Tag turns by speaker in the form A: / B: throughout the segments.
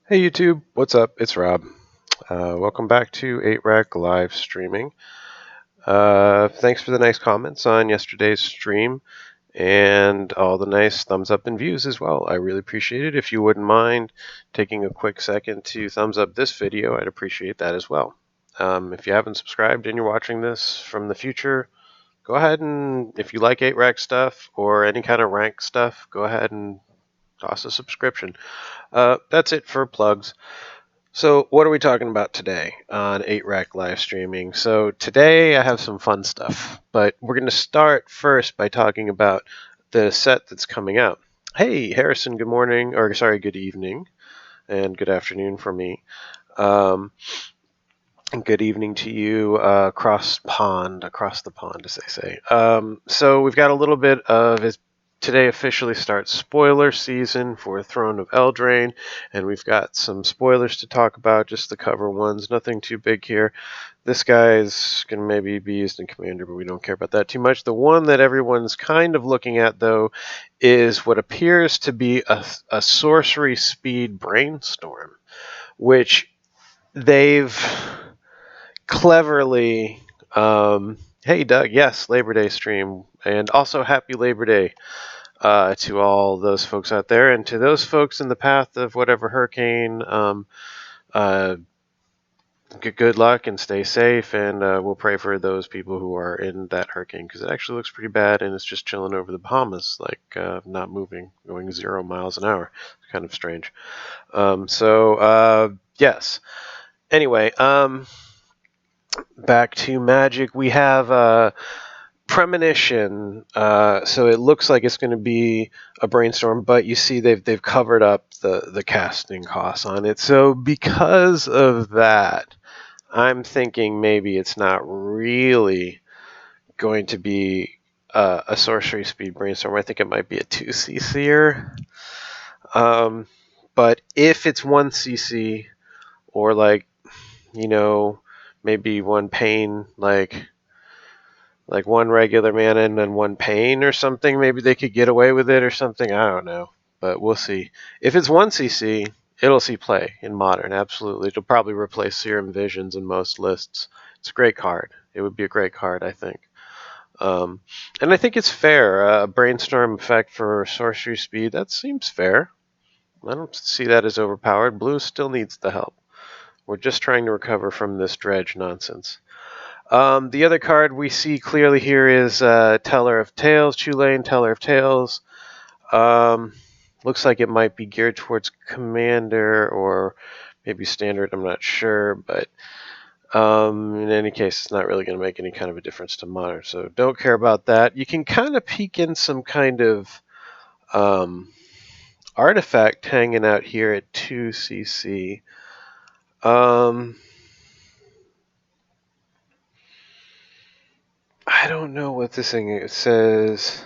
A: Hey YouTube, what's up? It's Rob. Welcome back to 8-Rack live streaming. Thanks for the nice comments on yesterday's stream and all the nice thumbs up and views as well. I really appreciate it. If you wouldn't mind taking a quick second to thumbs up this video, I'd appreciate that as well. If you haven't subscribed and you're watching this from the future, go ahead and, if you like 8-Rack stuff or any kind of rank stuff, go ahead and toss a subscription. That's it for plugs. So what are we talking about today on 8-Rack live streaming? So today I have some fun stuff, but we're going to start first by talking about the set that's coming out. Hey, Harrison, good morning, or sorry, good evening, and good afternoon for me. And good evening to you across the pond, as they say. So we've got a little bit of today officially starts spoiler season for Throne of Eldraine, and we've got some spoilers to talk about, just the cover ones, nothing too big here. This guy's going to maybe be used in Commander, but we don't care about that too much. The one that everyone's kind of looking at, though, is what appears to be a sorcery speed brainstorm, which they've cleverly... hey, Doug, yes, Labor Day stream, and also happy Labor Day. To all those folks out there, and to those folks in the path of whatever hurricane, good luck and stay safe, and we'll pray for those people who are in that hurricane, because it actually looks pretty bad, and it's just chilling over the Bahamas, like not moving, going 0 miles an hour. It's kind of strange. Yes. Anyway, back to Magic. We have... Premonition, so it looks like it's going to be a brainstorm, but you see they've covered up the casting costs on it. So because of that, I'm thinking maybe it's not really going to be a sorcery speed brainstorm. I think it might be a 2cc-er. But if it's 1cc, or maybe one pain, like one regular mana and then one pain or something. Maybe they could get away with it or something. I don't know, but we'll see. If it's 1cc, it'll see play in Modern, absolutely. It'll probably replace Serum Visions in most lists. It's a great card. It would be a great card, I think. And I think it's fair. A brainstorm effect for sorcery speed, that seems fair. I don't see that as overpowered. Blue still needs the help. We're just trying to recover from this dredge nonsense. The other card we see clearly here is Teller of Tales, Chulane, Teller of Tales. Looks like it might be geared towards Commander or maybe Standard, I'm not sure, but in any case, it's not really going to make any kind of a difference to Modern, so don't care about that. You can kind of peek in some kind of artifact hanging out here at 2cc. I don't know what this thing is. It says...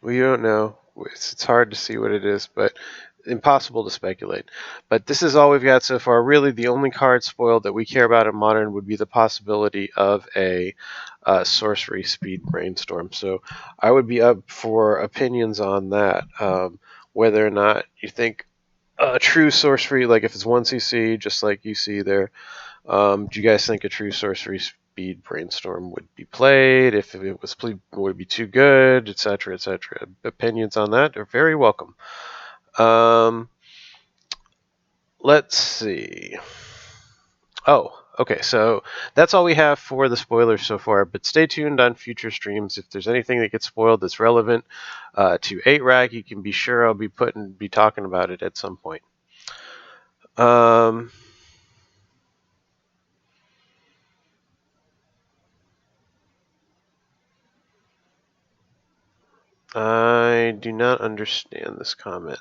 A: We don't know. It's hard to see what it is, but impossible to speculate. But this is all we've got so far. Really, the only card spoiled that we care about in Modern would be the possibility of a sorcery speed brainstorm. So I would be up for opinions on that. Whether or not you think a true sorcery, like if it's 1cc, just like you see there, do you guys think a true sorcery speed brainstorm would be played? If it was played, would it be too good, etc., etc.? Opinions on that are very welcome. Let's see. Oh, okay, so that's all we have for the spoilers so far, but stay tuned on future streams. If there's anything that gets spoiled that's relevant to 8-Rack, you can be sure I'll be talking about it at some point. I do not understand this comment.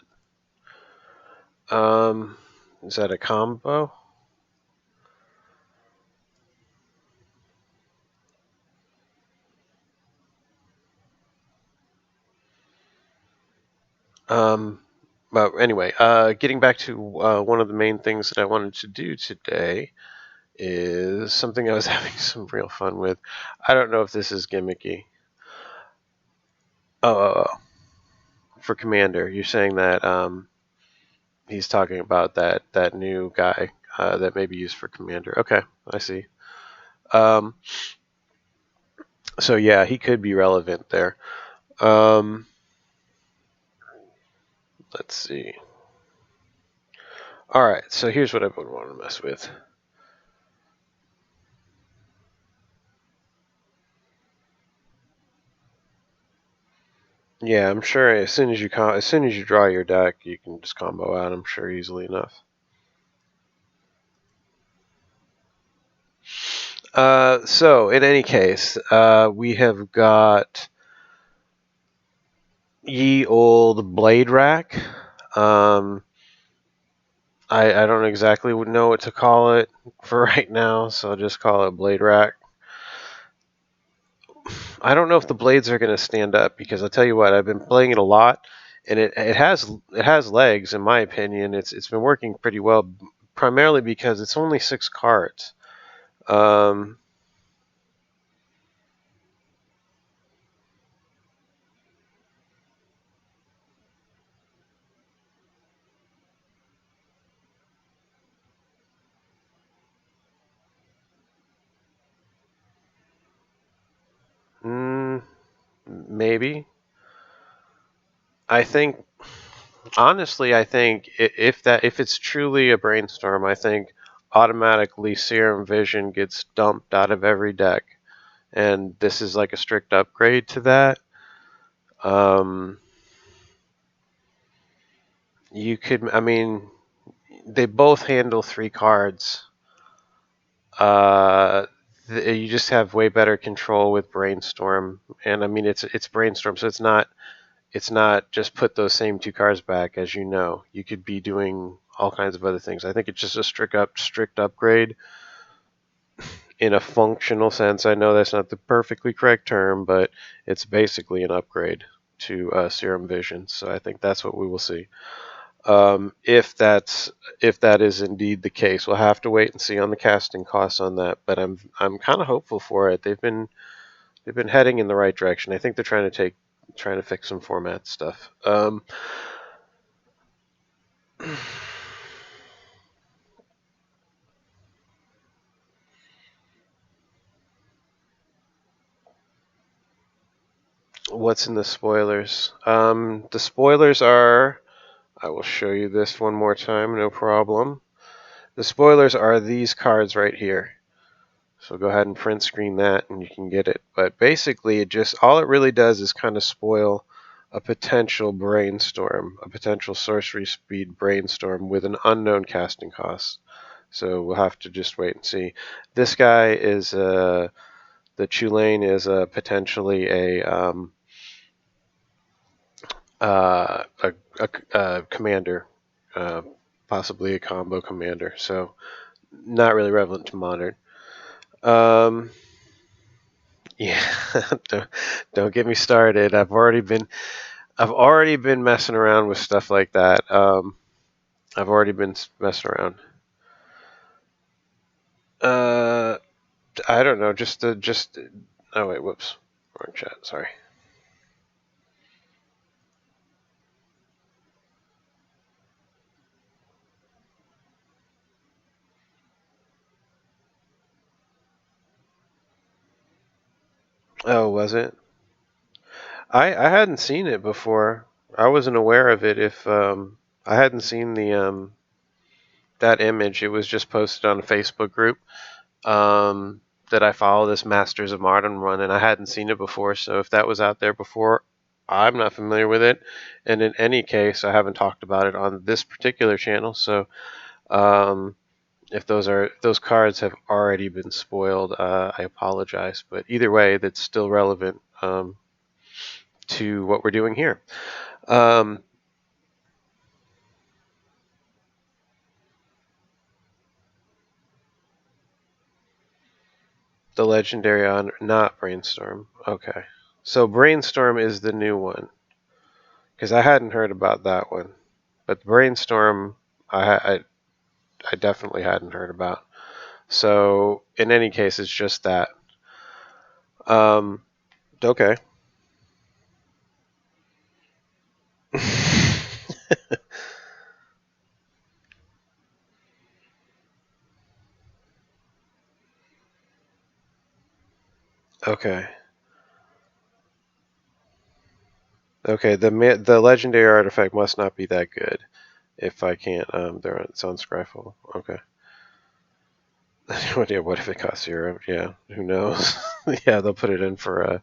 A: Is that a combo? But anyway, getting back to one of the main things that I wanted to do today is something I was having some real fun with. I don't know if this is gimmicky. For Commander, you're saying that he's talking about that new guy that may be used for Commander. Okay, I see. So yeah, he could be relevant there. Let's see. All right, so here's what I would want to mess with. Yeah, I'm sure as soon as you draw your deck, you can just combo out. I'm sure easily enough. So in any case, we have got ye old Bladerack. I don't exactly know what to call it for right now, so I'll just call it Bladerack. I don't know if the blades are going to stand up because I'll tell you what, I've been playing it a lot, and it has legs in my opinion. It's been working pretty well, primarily because it's only 6 cards. Um, Maybe. I think honestly, I think if it's truly a brainstorm, I think automatically Serum Vision gets dumped out of every deck, and this is like a strict upgrade to that. Um, you could, I mean, they both handle 3 cards. Uh, you just have way better control with Brainstorm, and I mean it's Brainstorm, so it's not just put those same 2 cards back. As you know, you could be doing all kinds of other things. I think it's just a strict upgrade in a functional sense. I know that's not the perfectly correct term, but it's basically an upgrade to Serum Vision. So I think that's what we will see. If that is indeed the case, we'll have to wait and see on the casting costs on that. But I'm kind of hopeful for it. They've been heading in the right direction. I think they're trying to fix some format stuff. What's in the spoilers? The spoilers are. I will show you this one more time. No problem. The spoilers are these cards right here. So go ahead and print screen that and you can get it. But basically, all it really does is kind of spoil a potential brainstorm, a potential sorcery speed brainstorm with an unknown casting cost. So we'll have to just wait and see. This guy is the Tulane is potentially a commander, possibly a combo commander. So not really relevant to modern. Yeah, don't get me started. I've already been messing around with stuff like that. I've already been messing around. Uh, I don't know. Just. Oh wait, whoops, wrong chat. Sorry. Oh, was it? I hadn't seen it before. I wasn't aware of it. If I hadn't seen the that image, it was just posted on a Facebook group that I follow, this Masters of Modern run, and I hadn't seen it before. So if that was out there before, I'm not familiar with it. And in any case, I haven't talked about it on this particular channel. So um, if those cards have already been spoiled, I apologize. But either way, that's still relevant to what we're doing here. Um, the legendary honor, not Brainstorm. Okay, so Brainstorm is the new one because I hadn't heard about that one, but Brainstorm, I definitely hadn't heard about. So in any case, it's just that. Okay. Okay. Okay, the legendary artifact must not be that good if I can't it's on Scryfall. Okay. Yeah, what if it costs 0? Yeah, who knows? Yeah, they'll put it in for a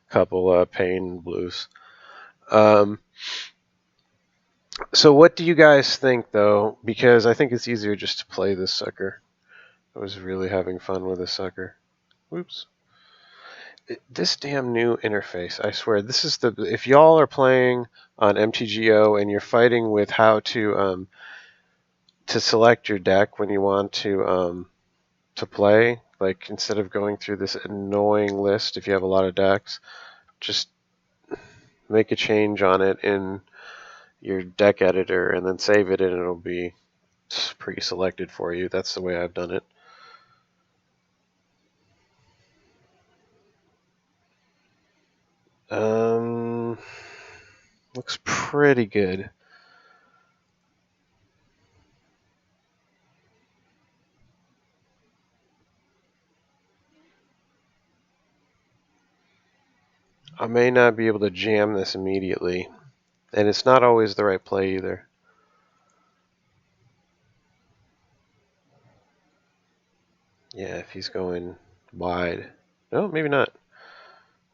A: couple pain blues. So what do you guys think though? Because I think it's easier just to play this sucker. I was really having fun with this sucker. Whoops. This damn new interface, I swear, this is the if y'all are playing on MTGO and you're fighting with how to select your deck when you want to play, like instead of going through this annoying list if you have a lot of decks, just make a change on it in your deck editor and then save it and it'll be pre-selected for you. That's the way I've done it. Looks pretty good. I may not be able to jam this immediately, and it's not always the right play either. Yeah, if he's going wide. No, maybe not.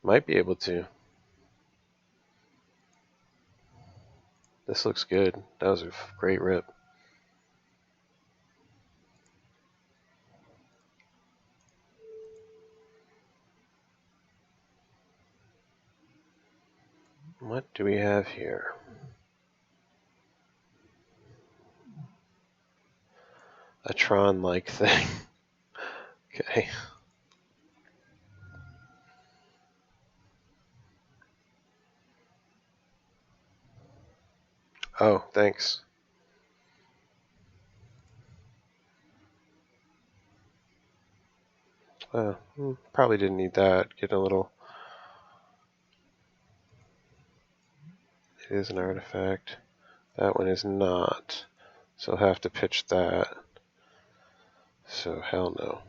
A: Might be able to. This looks good. That was a great rip. What do we have here? A Tron-like thing. Okay. Oh, thanks. Probably didn't need that. Get a little... It is an artifact. That one is not. So I'll have to pitch that. So hell no.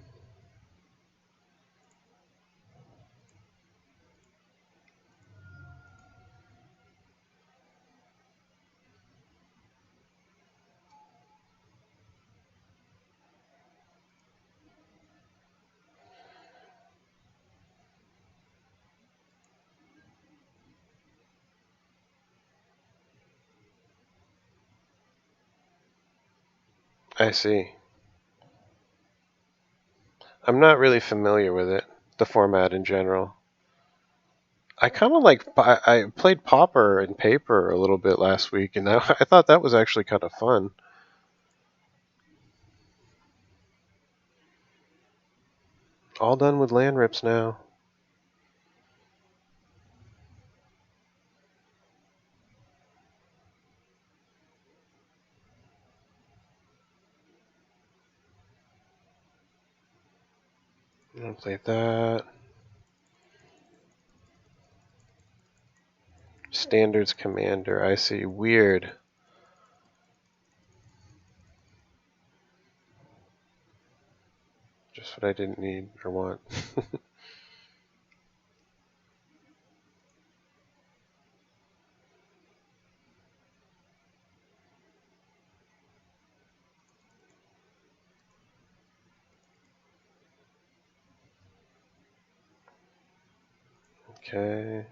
A: I see. I'm not really familiar with it, the format in general. I kind of like, I played Pauper and Paper a little bit last week, and I thought that was actually kind of fun. All done with land rips now. I'm gonna play that. Standards Commander, I see. Weird. Just what I didn't need or want. Okay.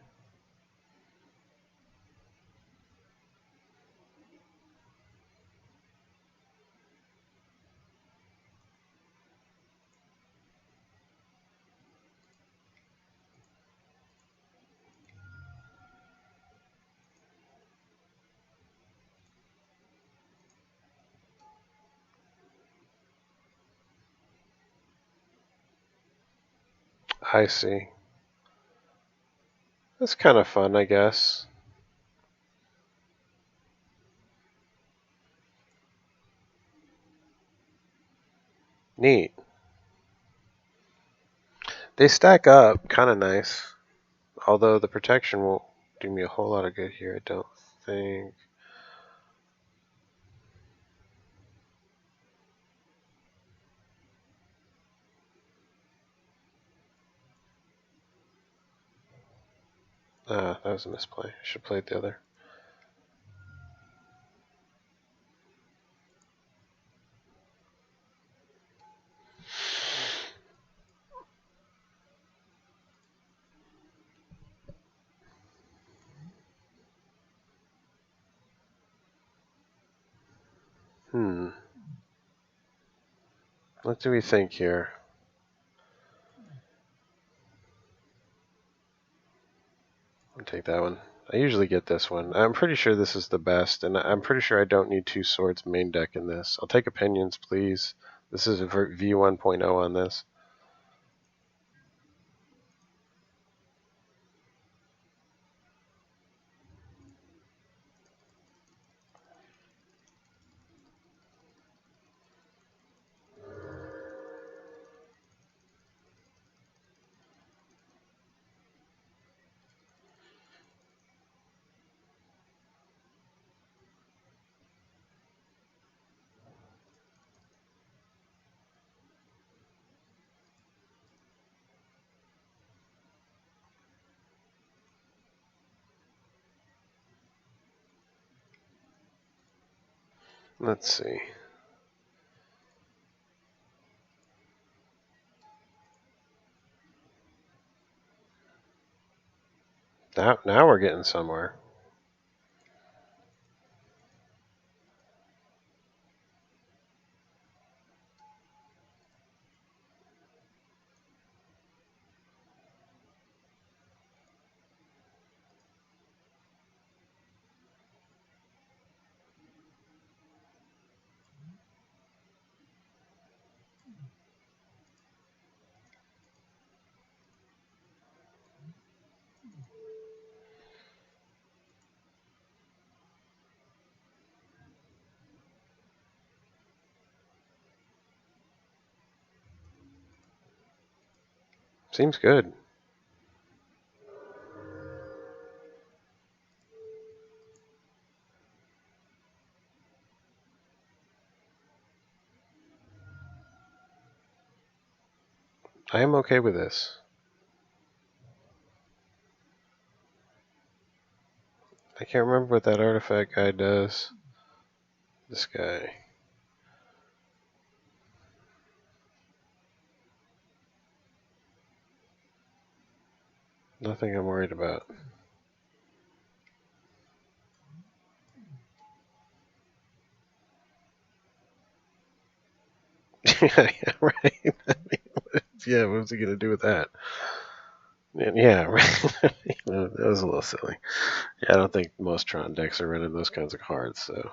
A: I see. That's kind of fun, I guess. Neat. They stack up kind of nice. Although the protection won't do me a whole lot of good here, I don't think. Ah, that was a misplay. I should have played the other. What do we think here? I'll take that one. I usually get this one. I'm pretty sure this is the best, and I'm pretty sure I don't need 2 swords main deck in this. I'll take opinions, please. This is a v1.0 on this. Let's see. Now we're getting somewhere. Seems good. I am okay with this. I can't remember what that artifact guy does. This guy. Nothing I'm worried about. Yeah, right. Yeah, what's he gonna do with that? Yeah, right. That was a little silly. Yeah, I don't think most Tron decks are running those kinds of cards, so.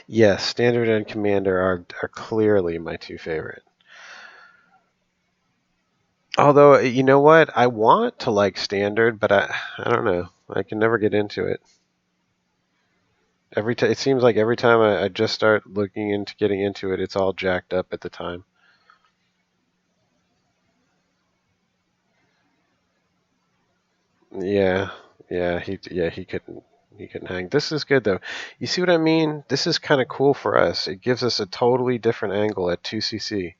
A: Yes, Standard and Commander are clearly my 2 favorite. Although, you know what? I want to like Standard, but I don't know. I can never get into it. It seems like every time I just start looking into getting into it, it's all jacked up at the time. Yeah, he couldn't hang. This is good though. You see what I mean? This is kind of cool for us. It gives us a totally different angle at 2cc.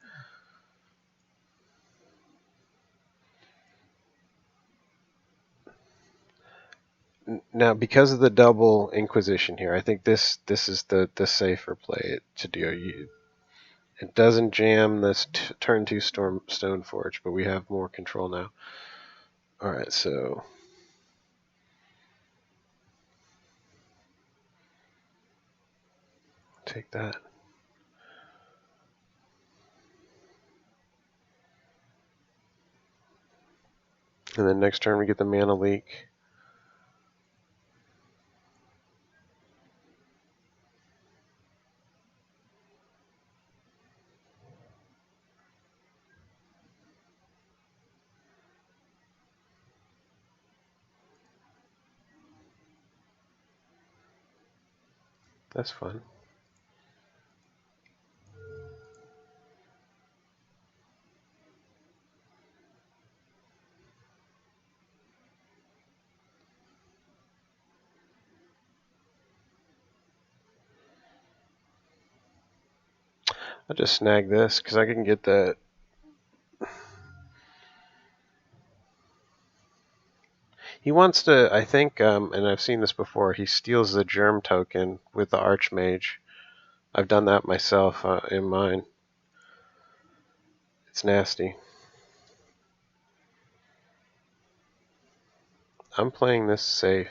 A: Now, because of the double Inquisition here, I think this is the safer play to do. It doesn't jam this turn 2 Stoneforge, but we have more control now. All right, so take that. And then next turn we get the Mana Leak. That's fun. I'll just snag this because I can get that. He wants to, I think, and I've seen this before, he steals the germ token with the Archmage. I've done that myself in mine. It's nasty. I'm playing this safe.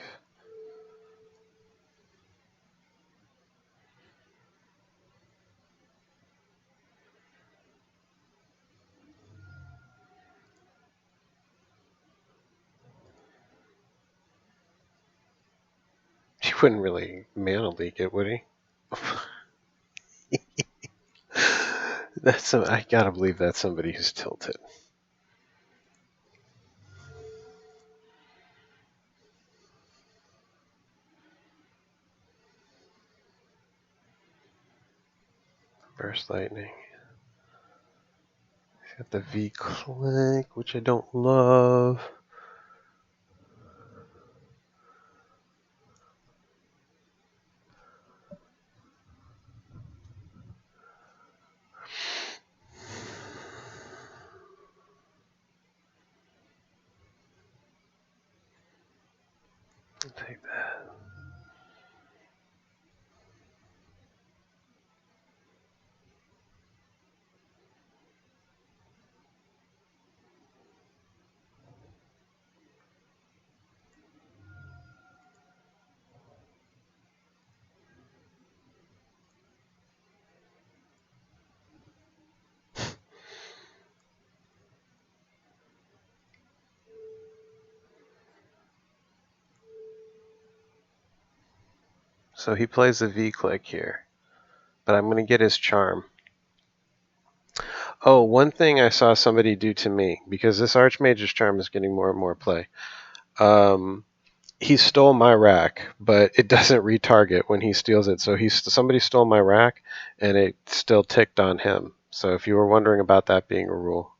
A: He wouldn't really mana leak it, would he? I gotta believe that's somebody who's tilted. Burst lightning. He's got the V click, which I don't love. I'll take that. So he plays the V click here, but I'm going to get his charm. Oh, one thing I saw somebody do to me, because this Archmage's charm is getting more and more play. He stole my rack, but it doesn't retarget when he steals it. So somebody stole my rack, and it still ticked on him. So if you were wondering about that being a rule.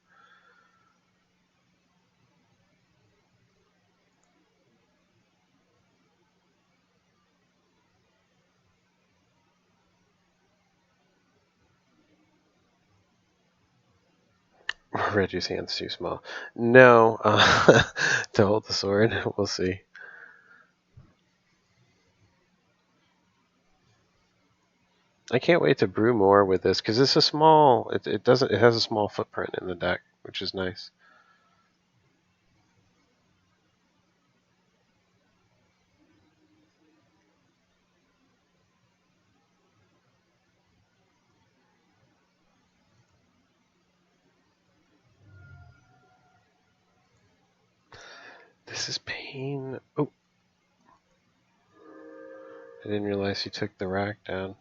A: Reggie's hand's too small. No, to hold the sword. We'll see. I can't wait to brew more with this because it's a small. It has a small footprint in the deck, which is nice. This is pain. Oh, I didn't realize he took the rack down.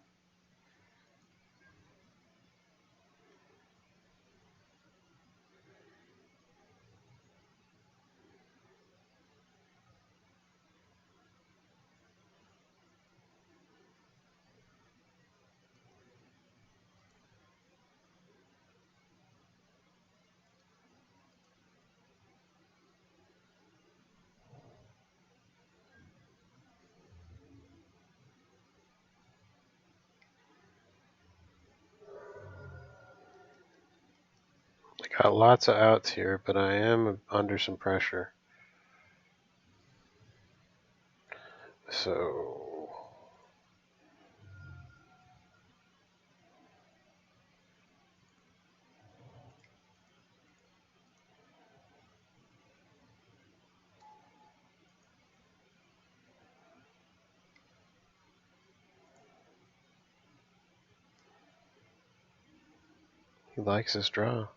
A: I got lots of outs here, but I am under some pressure. So he likes his draw.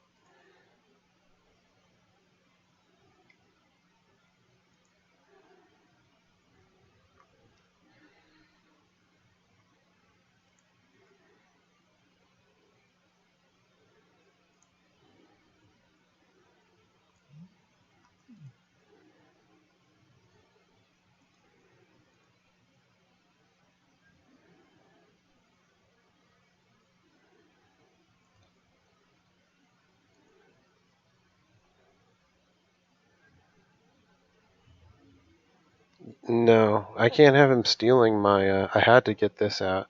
A: No, I can't have him stealing my, I had to get this out.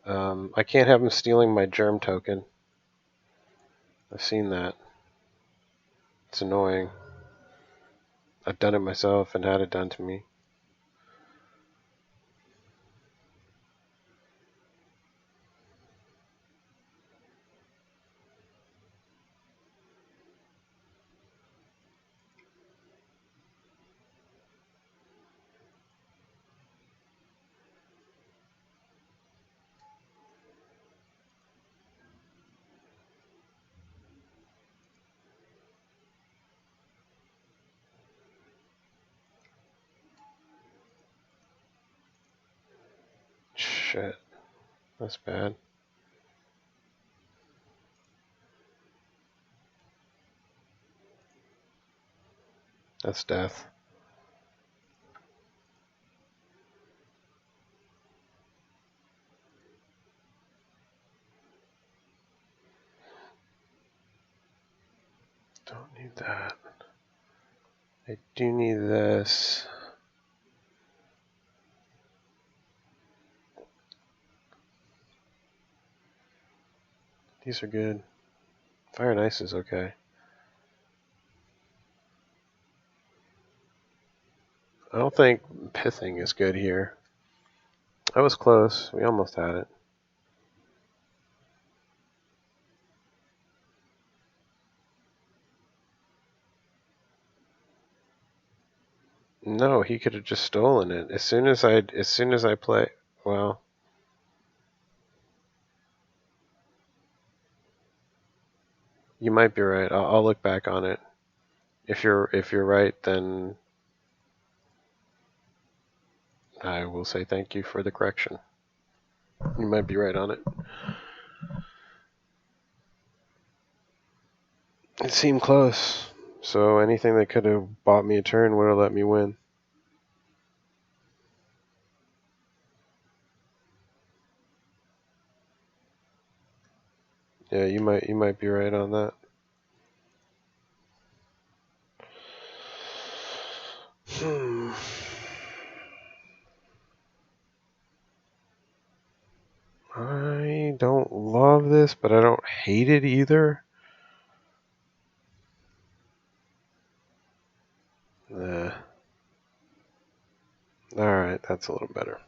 A: I can't have him stealing my germ token. I've seen that. It's annoying. I've done it myself and had it done to me. Shit. That's bad. That's death. Don't need that. I do need this. These are good. Fire and Ice is okay. I don't think Pithing is good here. I was close. We almost had it. No, he could have just stolen it. As soon as I play, well, you might be right. I'll look back on it. If you're right, then I will say thank you for the correction. You might be right on it. It seemed close. So anything that could have bought me a turn would have let me win. Yeah, you might be right on that. I don't love this, but I don't hate it either. Alright, that's a little better.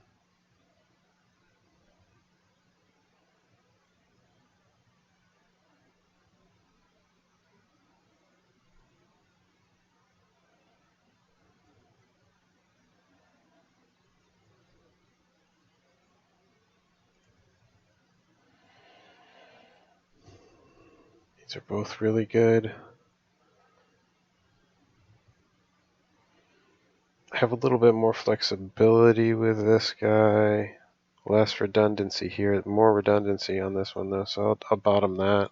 A: These are both really good. I have a little bit more flexibility with this guy. Less redundancy here. More redundancy on this one, though, so I'll bottom that.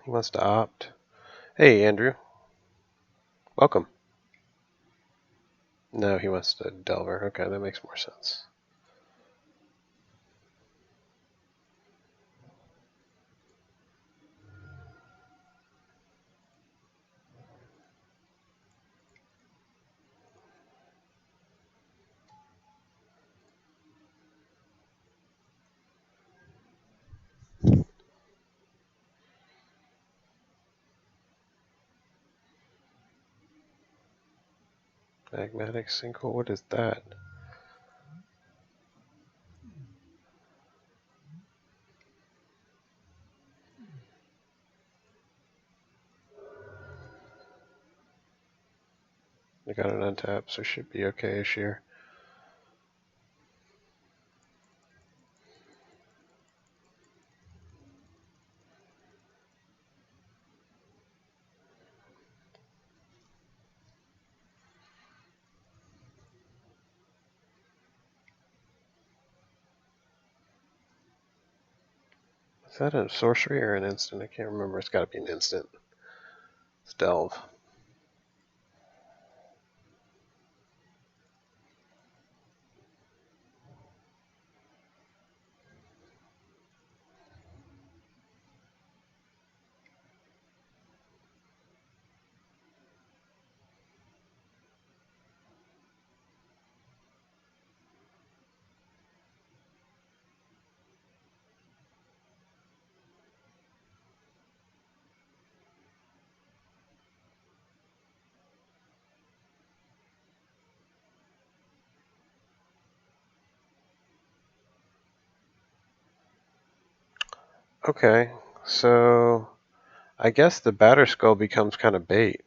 A: He wants to opt. Hey, Andrew. Welcome. No, he wants to Delver. Okay, that makes more sense. Magmatic sinkhole, what is that? I got an untap, so should be okay-ish here. Is that a sorcery or an instant? I can't remember. It's got to be an instant. Let's delve. Okay, so I guess the batter skull becomes kind of bait.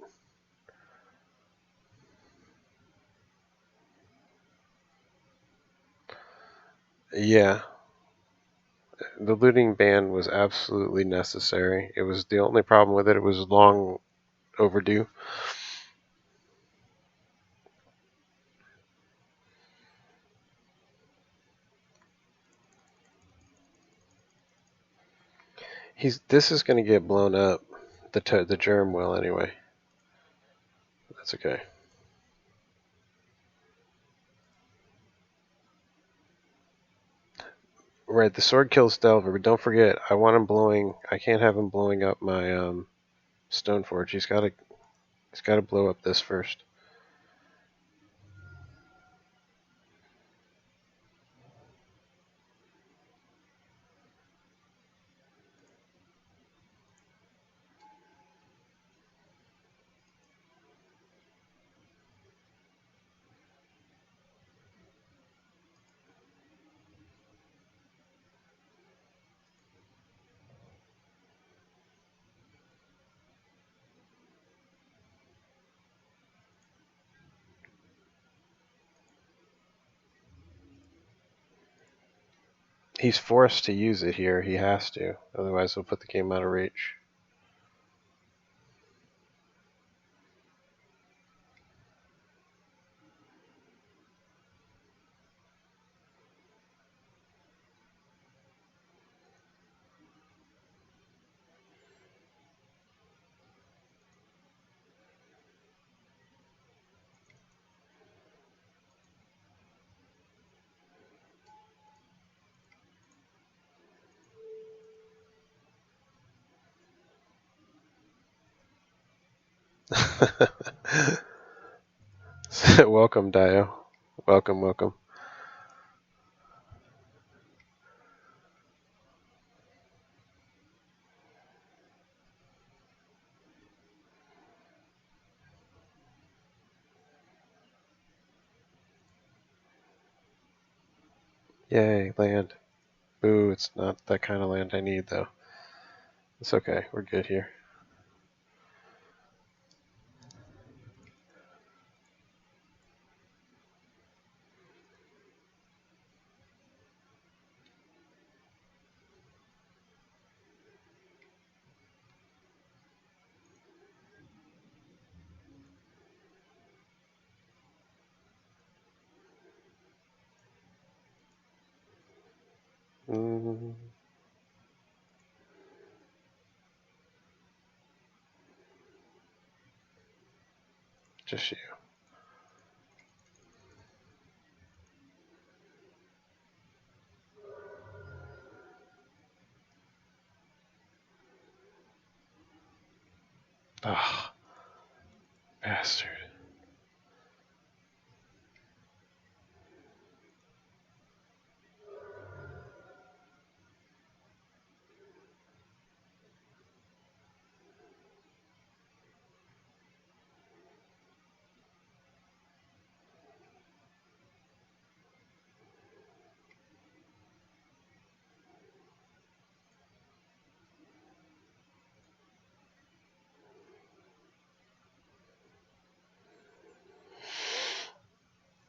A: Yeah, the looting ban was absolutely necessary. It was the only problem with it. It was long overdue. This is going to get blown up. The germ will anyway. That's okay. Right, the sword kills Delver, but don't forget, I want him blowing. I can't have him blowing up my Stoneforge. He's got to blow up this first. He's forced to use it here. He has to, otherwise he'll put the game out of reach. Welcome, Dio. Welcome, welcome. Yay, land. Ooh, it's not that kind of land I need, though. It's okay. We're good here. Mm, just you. Ah, bastard.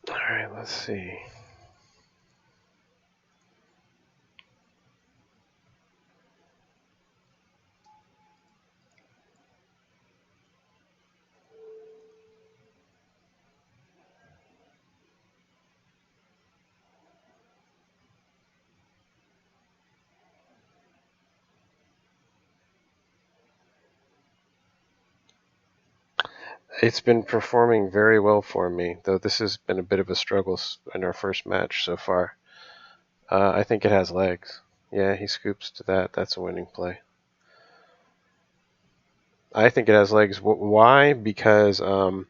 A: Alright, let's see. It's been performing very well for me, though this has been a bit of a struggle in our first match so far. I think it has legs. Yeah, he scoops to that. That's a winning play. I think it has legs. Why? Because the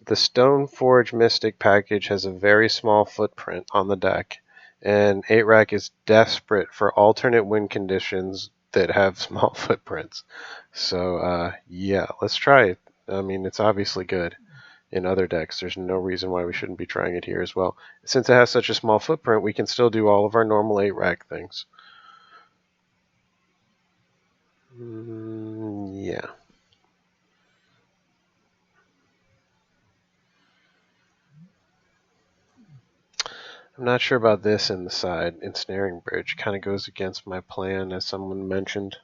A: Stoneforge Mystic package has a very small footprint on the deck, and 8-Rack is desperate for alternate win conditions that have small footprints. So, yeah, let's try it. I mean, it's obviously good in other decks. There's no reason why we shouldn't be trying it here as well. Since it has such a small footprint, we can still do all of our normal 8-Rack things. Yeah. I'm not sure about this in the side. Ensnaring Bridge kind of goes against my plan, as someone mentioned.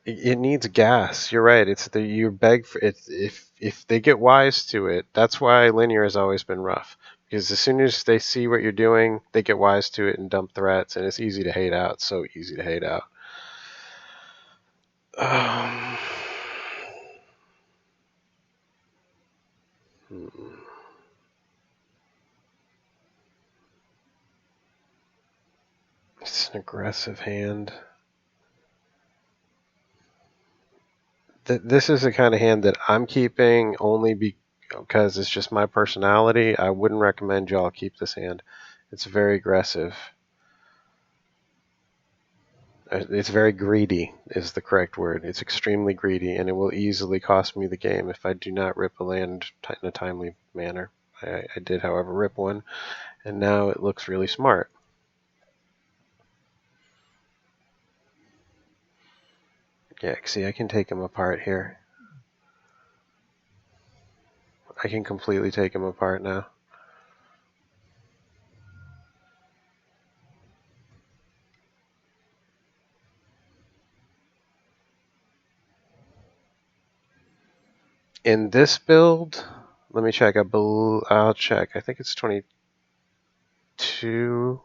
A: It needs gas. You're right. It's you beg for it. If they get wise to it, that's why linear has always been rough. Because as soon as they see what you're doing, they get wise to it and dump threats, and it's easy to hate out. So easy to hate out. It's an aggressive hand. This is the kind of hand that I'm keeping only because it's just my personality. I wouldn't recommend y'all keep this hand. It's very aggressive. It's very greedy is the correct word. It's extremely greedy, and it will easily cost me the game if I do not rip a land in a timely manner. I did, however, rip one, and now it looks really smart. Yeah, see, I can take him apart here. I can completely take him apart now. In this build, let me check. I'll check. I think it's 22,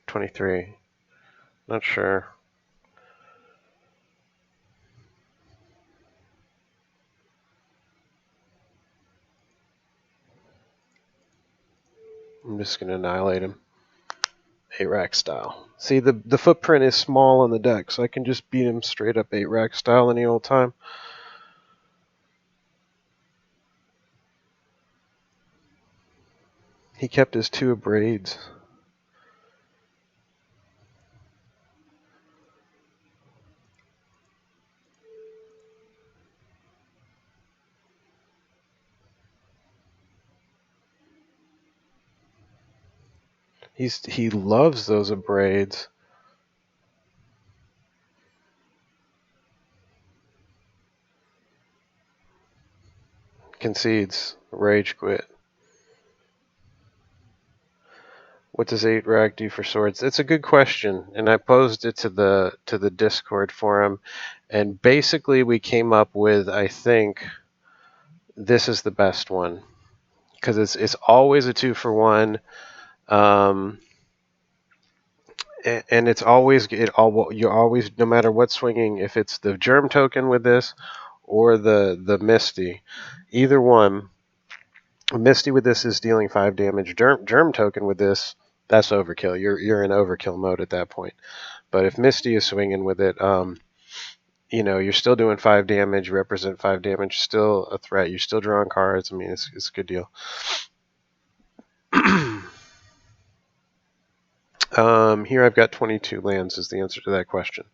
A: 23. Not sure. I'm just going to annihilate him. 8-Rack style. See, the footprint is small on the deck, so I can just beat him straight up 8-Rack style any old time. He kept his 2 braids. He loves those braids. Concedes. Rage quit. What does 8-Rack do for swords? It's a good question, and I posed it to the Discord forum, and basically we came up with, I think, this is the best one because it's always a 2-for-1, and it's always you always, no matter what swinging, if it's the germ token with this or the Misty, either one. Misty with this is dealing 5 damage. Germ token with this, that's overkill. You're in overkill mode at that point. But if Misty is swinging with it, you're still doing 5 damage, represent 5 damage, still a threat. You're still drawing cards. I mean, it's a good deal. Here I've got 22 lands is the answer to that question.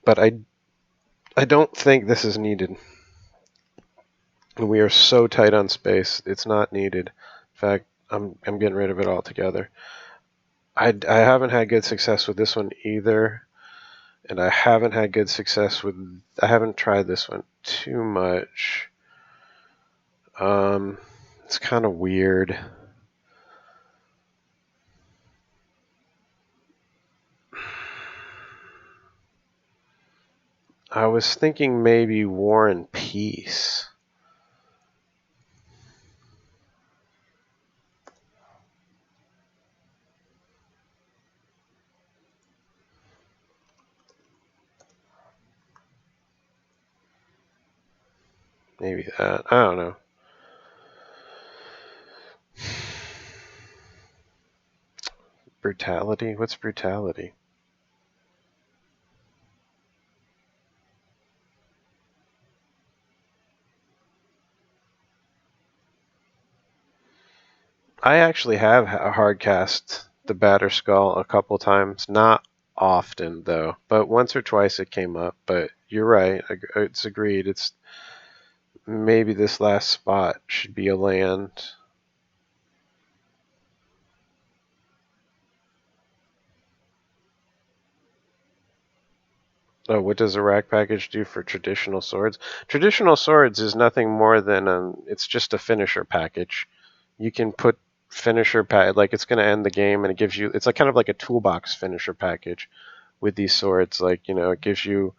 A: But I don't think this is needed. We are so tight on space, it's not needed. In fact, I'm getting rid of it altogether. I haven't had good success with this one either, and I haven't had good success with. I haven't tried this one too much. It's kind of weird. I was thinking maybe War and Peace. Maybe that. I don't know. Brutality? What's brutality? I actually have hard cast the Batter Skull a couple times. Not often, though. But once or twice it came up. But you're right. It's agreed. It's maybe this last spot should be a land. Oh, what does a rack package do for traditional swords? Traditional swords is nothing more than it's just a finisher package. You can put finisher like it's going to end the game, and it gives you, it's like kind of like a toolbox finisher package with these swords. Like, it gives you,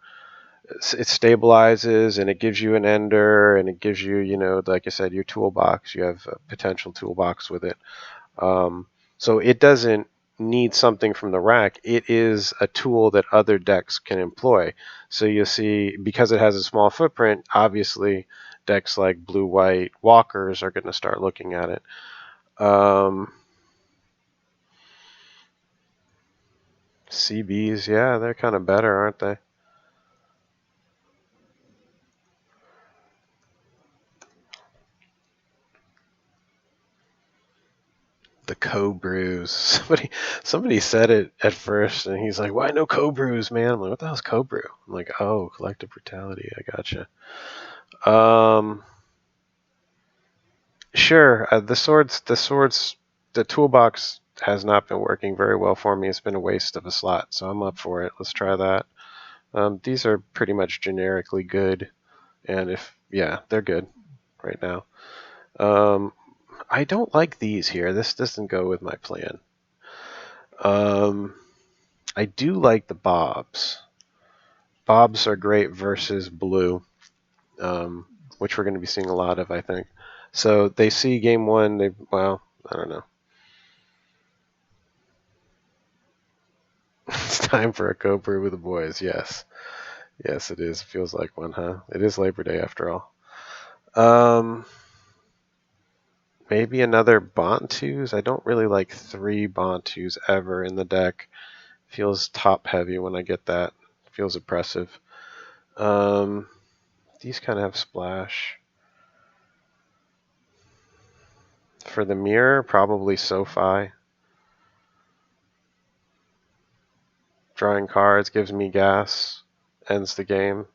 A: it stabilizes, and it gives you an ender, and it gives you, like I said, your toolbox. You have a potential toolbox with it. So it doesn't need something from the rack. It is a tool that other decks can employ. So you'll see, because it has a small footprint, obviously decks like blue-white walkers are going to start looking at it. CBs, yeah, they're kind of better, aren't they? The co-brews. Somebody said it at first, and he's like, "Why no co-brews, man?" I'm like, "What the hell's co-brew?" I'm like, "Oh, collective brutality. I gotcha." Sure. The toolbox has not been working very well for me. It's been a waste of a slot, so I'm up for it. Let's try that. These are pretty much generically good, and yeah, they're good right now. I don't like these here. This doesn't go with my plan. I do like the bobs. Bobs are great versus blue, which we're going to be seeing a lot of, I think. So they see game one. I don't know. It's time for a co-brew with the boys. Yes, yes, it is. Feels like one, huh? It is Labor Day after all. Maybe another Bontus. I don't really like 3 Bontus ever in the deck. Feels top heavy when I get that. Feels oppressive. These kind of have splash. For the mirror, probably SoFi. Drawing cards gives me gas. Ends the game.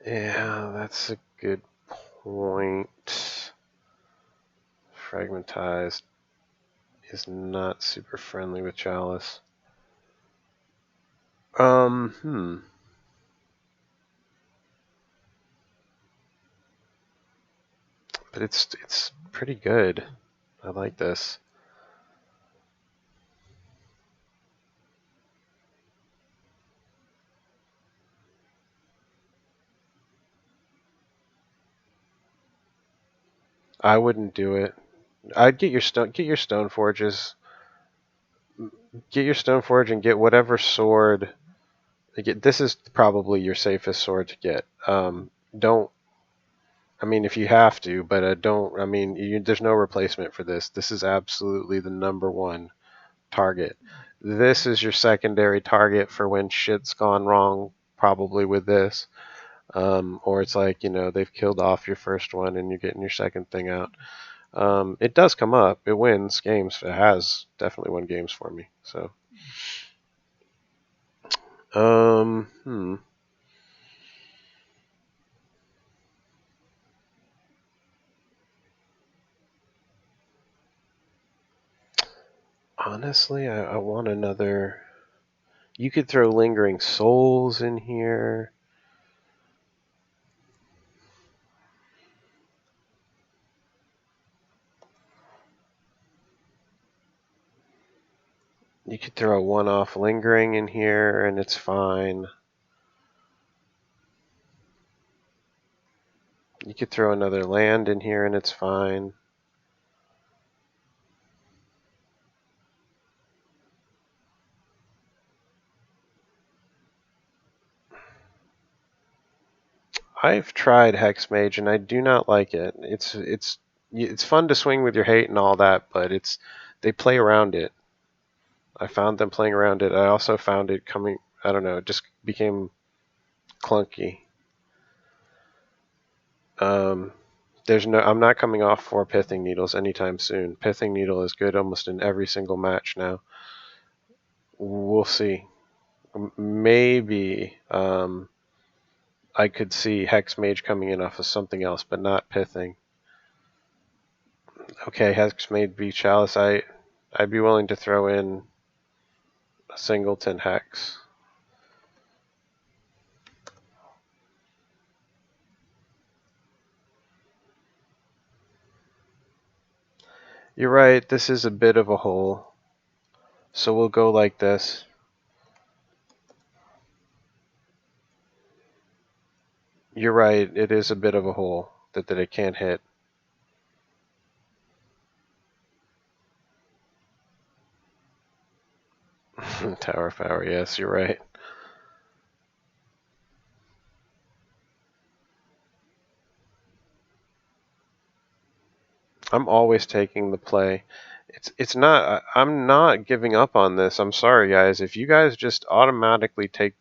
A: Yeah, that's a good point. Fragmentized is not super friendly with Chalice. But it's pretty good. I like this. I wouldn't do it. I'd get your stone forges. Get your stone forge and get whatever sword. This is probably your safest sword to get. Don't. I mean, if you have to, but don't. I mean, there's no replacement for this. This is absolutely the number one target. This is your secondary target for when shit's gone wrong, probably with this. Or it's like, they've killed off your first one and you're getting your second thing out. It does come up. It wins games. It has definitely won games for me. So, honestly, I want another. You could throw Lingering Souls in here. You could throw a one-off Lingering in here, and it's fine. You could throw another land in here, and it's fine. I've tried Hex Mage and I do not like it. It's fun to swing with your hate and all that, but they play around it. I found them playing around it. I also found it coming. I don't know. It just became clunky. I'm not coming off 4 Pithing Needles anytime soon. Pithing Needle is good almost in every single match now. We'll see. Maybe I could see Hex Mage coming in off of something else, but not Pithing. Okay, Hex Mage v Chalice. I'd be willing to throw in a singleton Hex. You're right, this is a bit of a hole. So we'll go like this. You're right, it is a bit of a hole that it can't hit. Tower of Power, yes, you're right. I'm always taking the play. It's not. I'm not giving up on this. I'm sorry, guys. If you guys just automatically take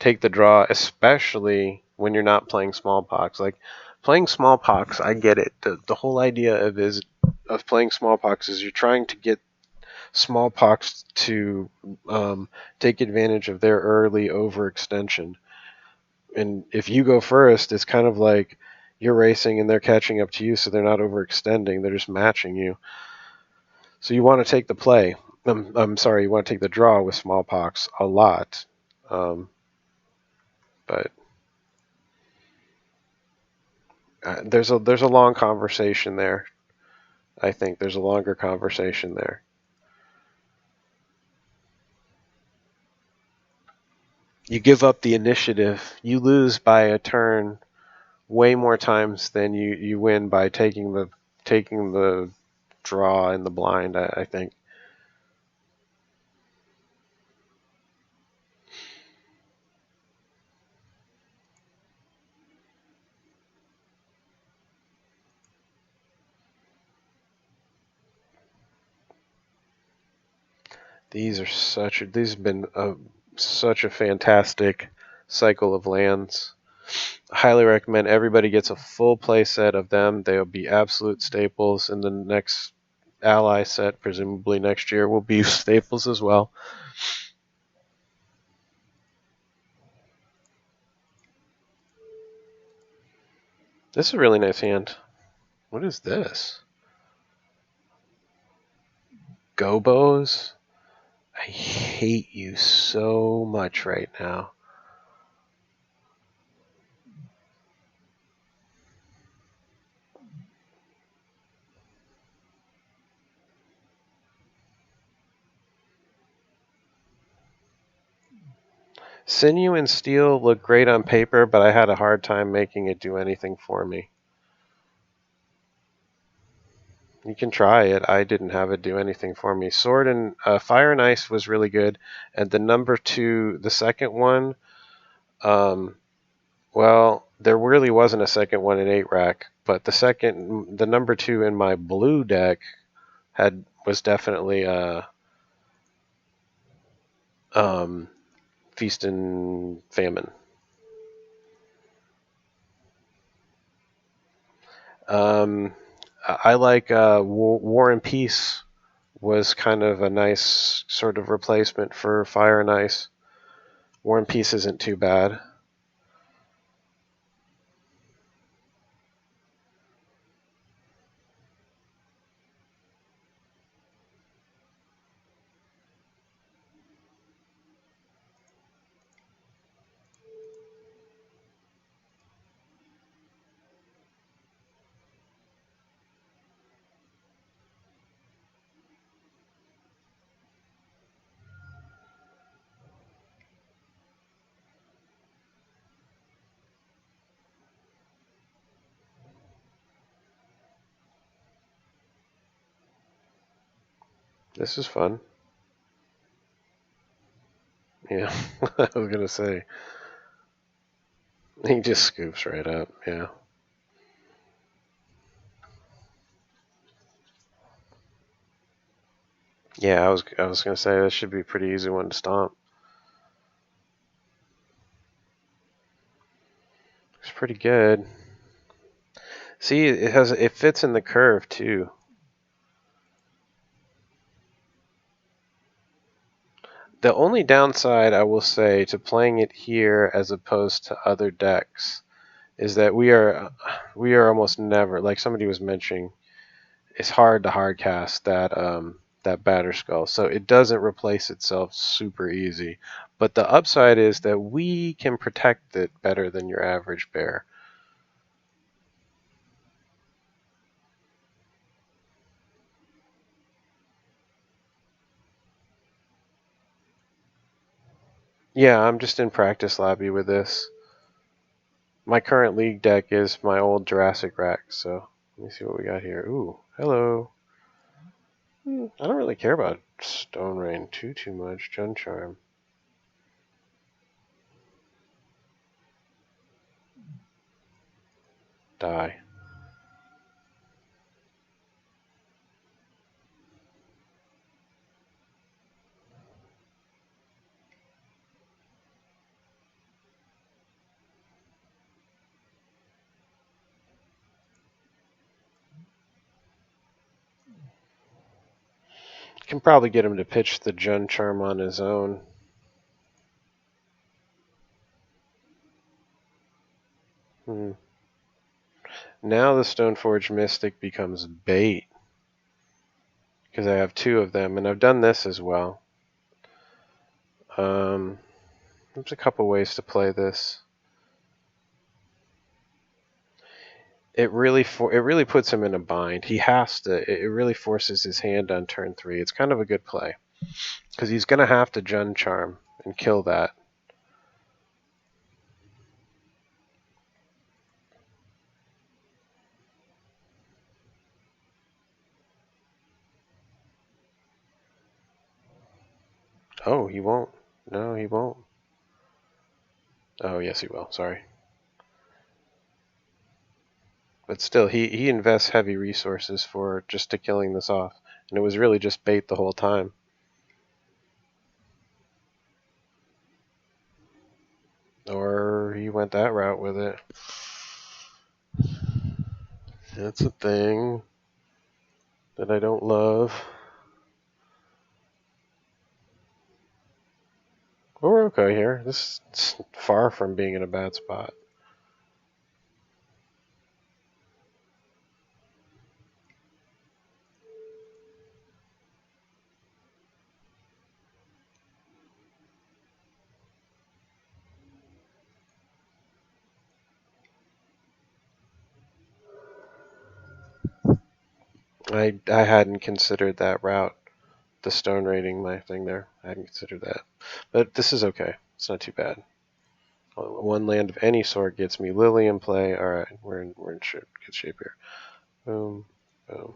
A: the draw, especially when you're not playing Smallpox. Like playing Smallpox, I get it. The whole idea of playing Smallpox is you're trying to get Smallpox to take advantage of their early overextension. And if you go first, it's kind of like you're racing and they're catching up to you, so they're not overextending. They're just matching you. So you want to take the play. I'm sorry, you want to take the draw with Smallpox a lot. But there's a long conversation there. I think there's a longer conversation there. You give up the initiative. You lose by a turn way more times than you win by taking the draw in the blind, I think. These have been such a fantastic cycle of lands. I highly recommend everybody gets a full play set of them. They'll be absolute staples in the next ally set. Presumably next year will be staples as well. This is a really nice hand. What is this? Gobos? I hate you so much right now. Sinew and Steel look great on paper, but I had a hard time making it do anything for me. You can try it. I didn't have it do anything for me. Sword and Fire and Ice was really good, and the number 2, the second one, well, there really wasn't a second one in 8-rack, but the number 2 in my blue deck was definitely Feast and Famine. I like War and Peace was kind of a nice sort of replacement for Fire and Ice. War and Peace isn't too bad. This is fun. Yeah, I was gonna say. He just scoops right up, yeah. Yeah, I was gonna say that should be a pretty easy one to stomp. It's pretty good. See, it fits in the curve too. The only downside I will say to playing it here as opposed to other decks is that we are almost never, like somebody was mentioning, it's hard to hardcast that batter skull, so it doesn't replace itself super easy. But the upside is that we can protect it better than your average bear. Yeah, I'm just in practice lobby with this. My current league deck is my old Jurassic rack, so let me see what we got here. Ooh, hello. I don't really care about Stone Rain too much. Jun Charm. Die. Can probably get him to pitch the Jun Charm on his own. Now the Stoneforge Mystic becomes bait because I have two of them, and I've done this as well. There's a couple ways to play this. It really puts him in a bind. He has to. It really forces his hand on turn 3. It's kind of a good play because he's going to have to Jun Charm and kill that. Oh, he won't. No, he won't. Oh, yes, he will. Sorry. But still, he invests heavy resources for just to killing this off. And it was really just bait the whole time. Or he went that route with it. That's a thing that I don't love. But we're okay here. This is far from being in a bad spot. I hadn't considered that route. The stone rating my thing there. I hadn't considered that. But this is okay. It's not too bad. One land of any sort gets me Lily in play. Alright, we're in good shape here. Boom, boom.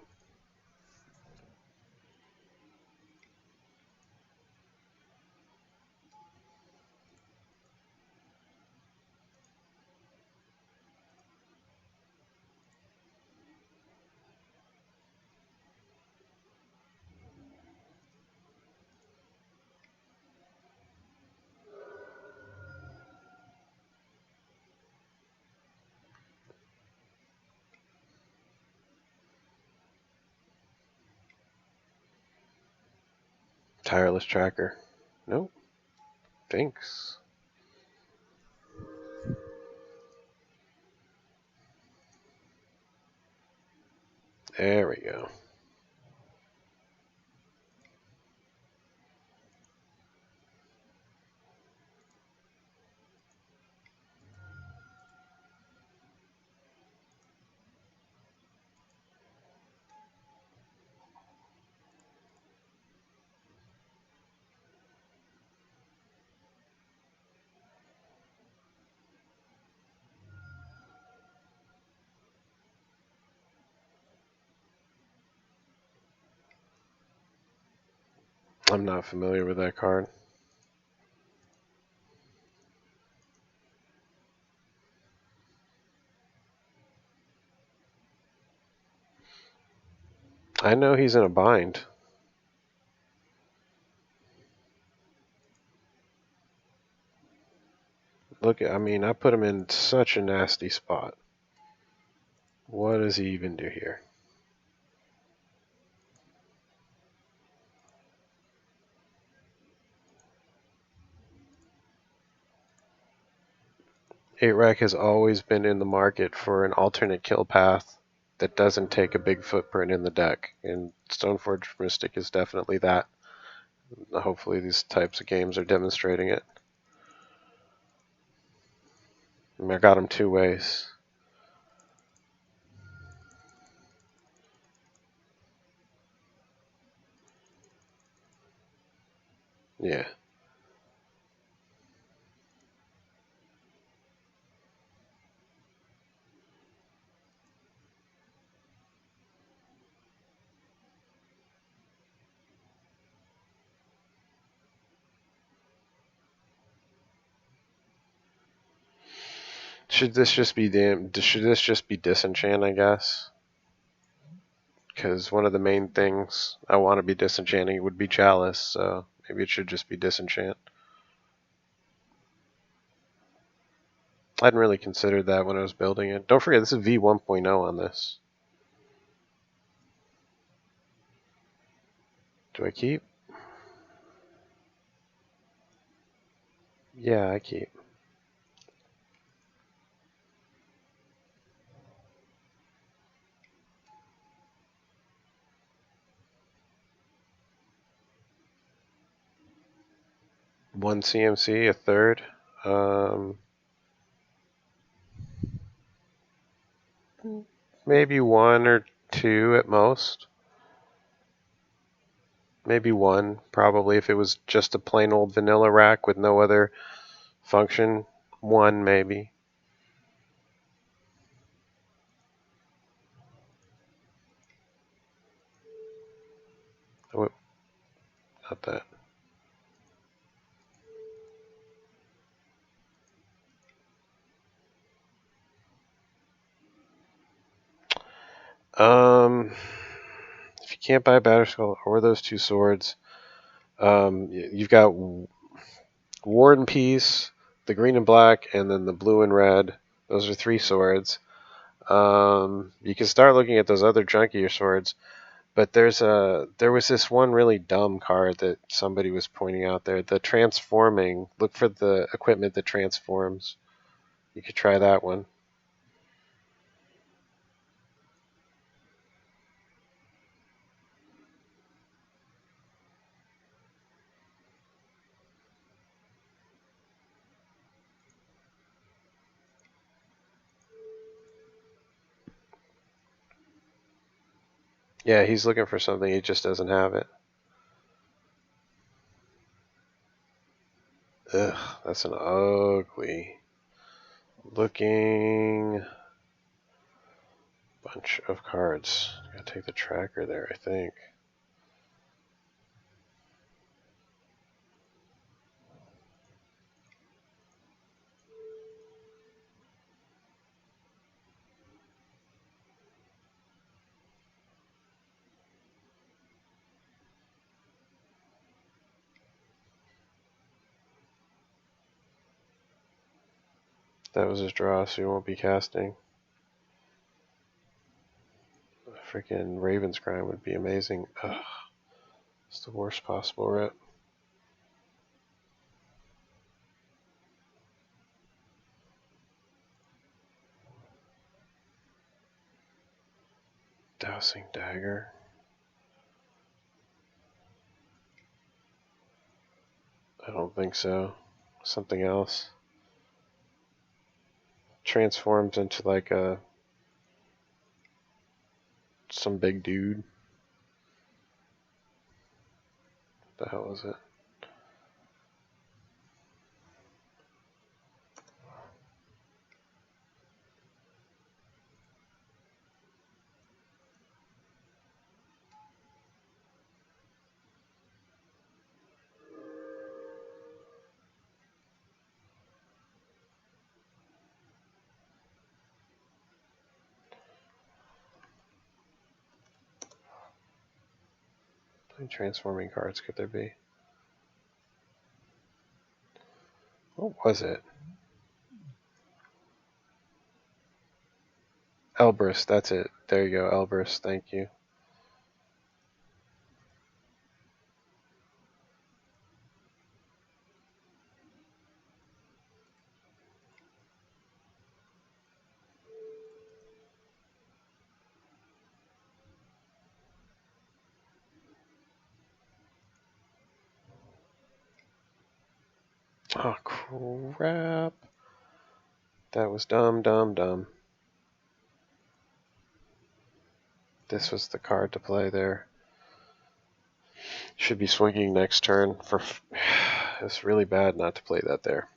A: Tireless tracker. Nope. Thanks. There we go. I'm not familiar with that card. I know he's in a bind. Look, I mean, I put him in such a nasty spot. What does he even do here? Rack has always been in the market for an alternate kill path that doesn't take a big footprint in the deck, and Stoneforge Mystic is definitely that. Hopefully these types of games are demonstrating it. I mean, I got him two ways. Yeah. Should this just be disenchant, I guess? Because one of the main things I want to be disenchanting would be Chalice, so maybe it should just be disenchant. I hadn't really considered that when I was building it. Don't forget, this is v1.0 on this. Do I keep? Yeah, I keep. One CMC, a third. Maybe one or two at most. Maybe one, probably, if it was just a plain old vanilla rack with no other function. One, maybe. Oh, not that. If you can't buy Batterskull or those two swords, you've got War and Peace, the green and black, and then the blue and red. Those are three swords. You can start looking at those other junkier swords, but there was this one really dumb card that somebody was pointing out there. The transforming. Look for the equipment that transforms. You could try that one. Yeah, he's looking for something. He just doesn't have it. Ugh, that's an ugly looking bunch of cards. Gotta take the tracker there, I think. That was his draw, so he won't be casting. Freaking Raven's Crime would be amazing. Ugh, it's the worst possible rip. Dousing Dagger. I don't think so. Something else. Transforms into like some big dude. What the hell is it? many transforming cards could there be? What was it? Elbrus, that's it. There you go, Elbrus, thank you. Oh, crap. That was dumb. This was the card to play there. Should be swinging next turn. It's really bad not to play that there.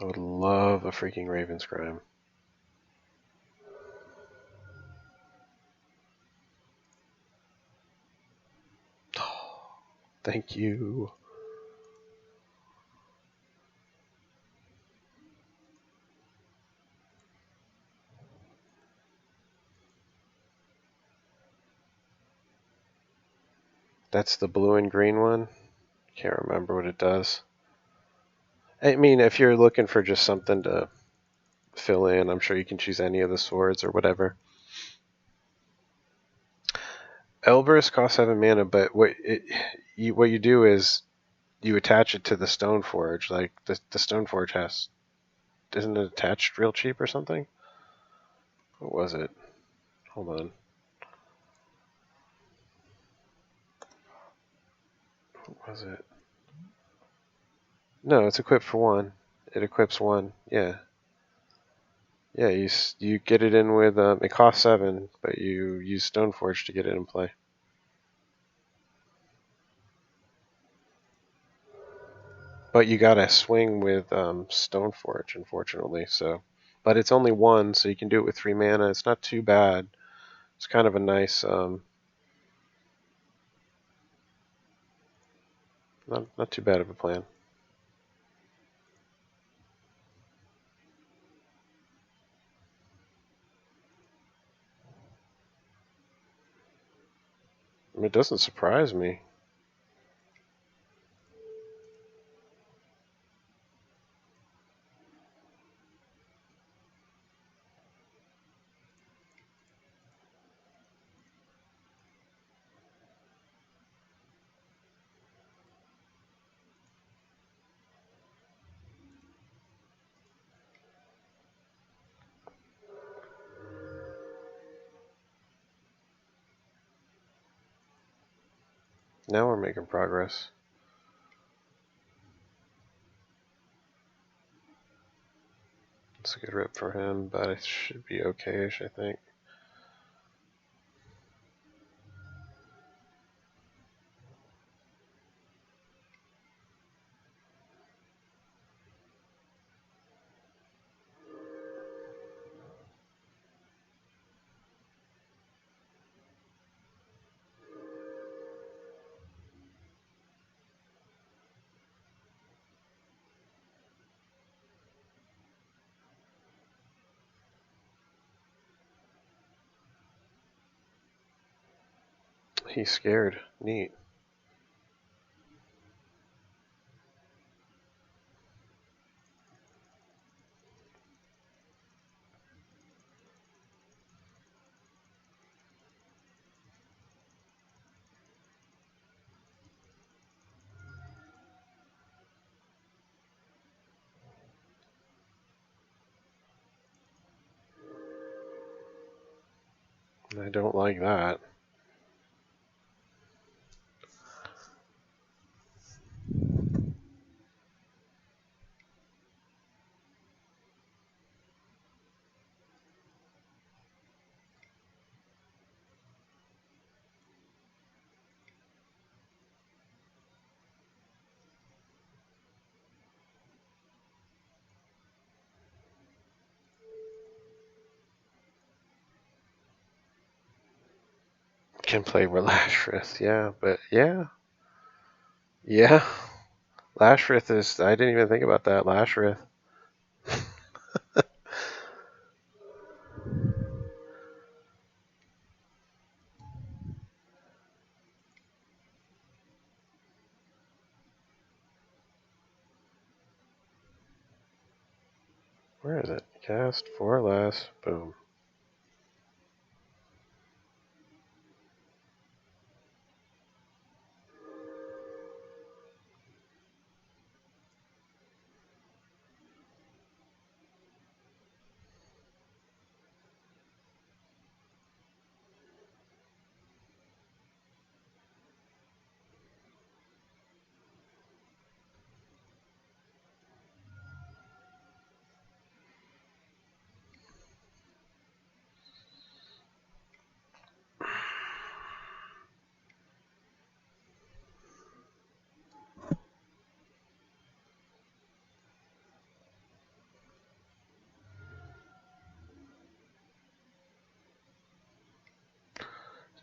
A: I would love a freaking Raven's Crime. Thank you. That's the blue and green one. Can't remember what it does. I mean, if you're looking for just something to fill in, I'm sure you can choose any of the swords or whatever. Elbrus costs 7 mana, but what you do is you attach it to the Stoneforge. Like the Stoneforge isn't it attached real cheap or something? What was it? Hold on. What was it? No, it's equipped for 1. It equips 1. Yeah. Yeah, you get it in with it costs 7, but you use Stoneforge to get it in play. But you gotta swing with Stoneforge, unfortunately. So, but it's only 1, so you can do it with 3 mana. It's not too bad. It's kind of a nice, not too bad of a plan. I mean, it doesn't surprise me. Now we're making progress. It's a good rip for him, but it should be okay-ish, I think. He's scared. Neat. I don't like that. Can play Lashrith, yeah, but yeah. Lashrith is. I didn't even think about that. Lashrith. Where is it? Cast 4 less. Boom.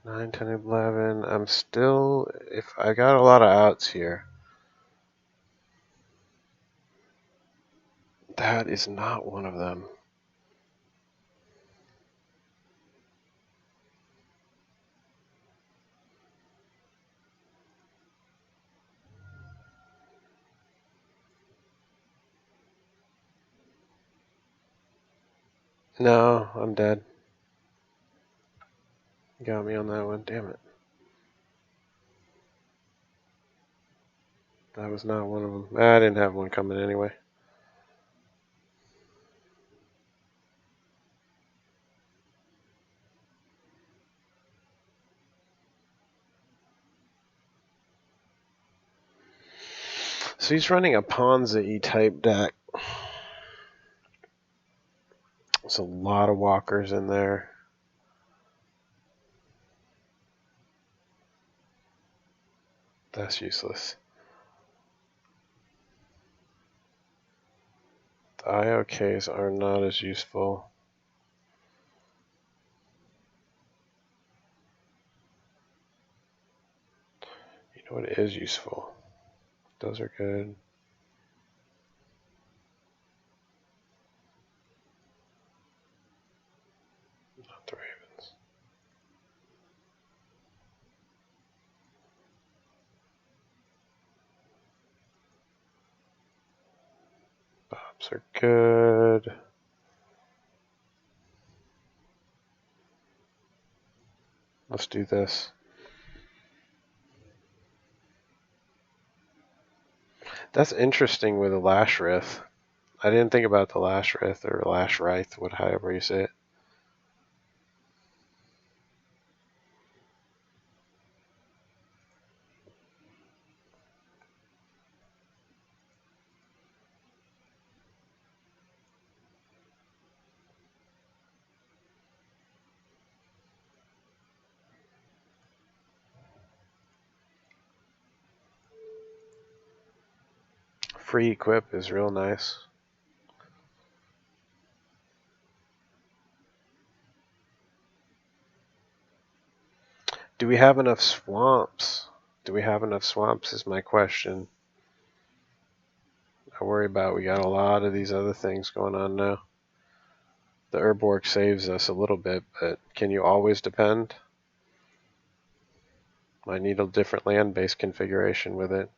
A: Nine, 10, 11. I'm still, if I got a lot of outs here. That is not one of them. No, I'm dead. Got me on that one. Damn it. That was not one of them. I didn't have one coming anyway. So he's running a Ponzi type deck. There's a lot of walkers in there. That's useless. The IOKs are not as useful. You know what is useful? Those are good. Not the Ravens. Bobs are good. Let's do this. That's interesting with a Lashrith. I didn't think about the Lashrith or Lashrith, however you say it. Free equip is real nice. Do we have enough swamps? Do we have enough swamps is my question. I worry about we got a lot of these other things going on now. The Urborg saves us a little bit, but can you always depend? I need a different land-based configuration with it.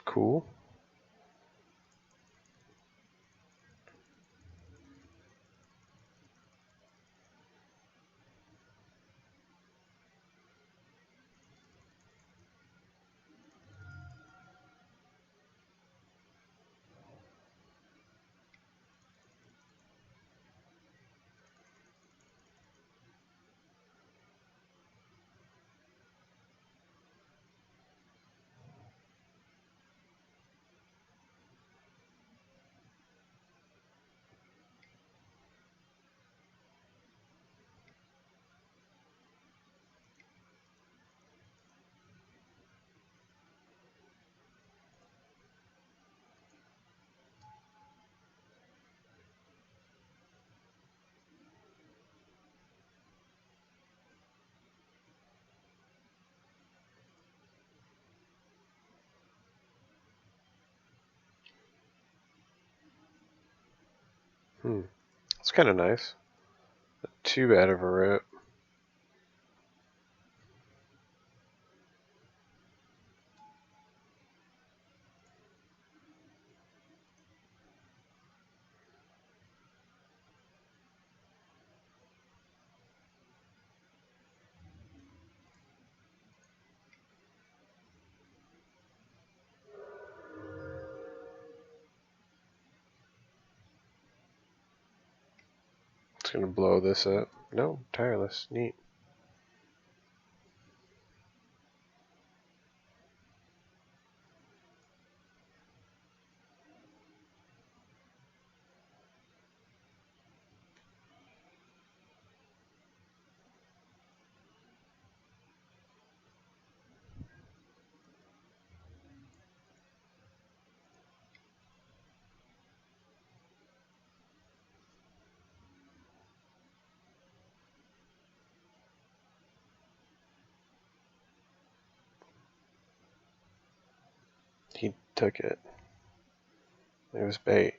A: Cool. It's kind of nice. Too bad of a route. It's gonna blow this up. No, tireless. Neat. He took it. It was bait.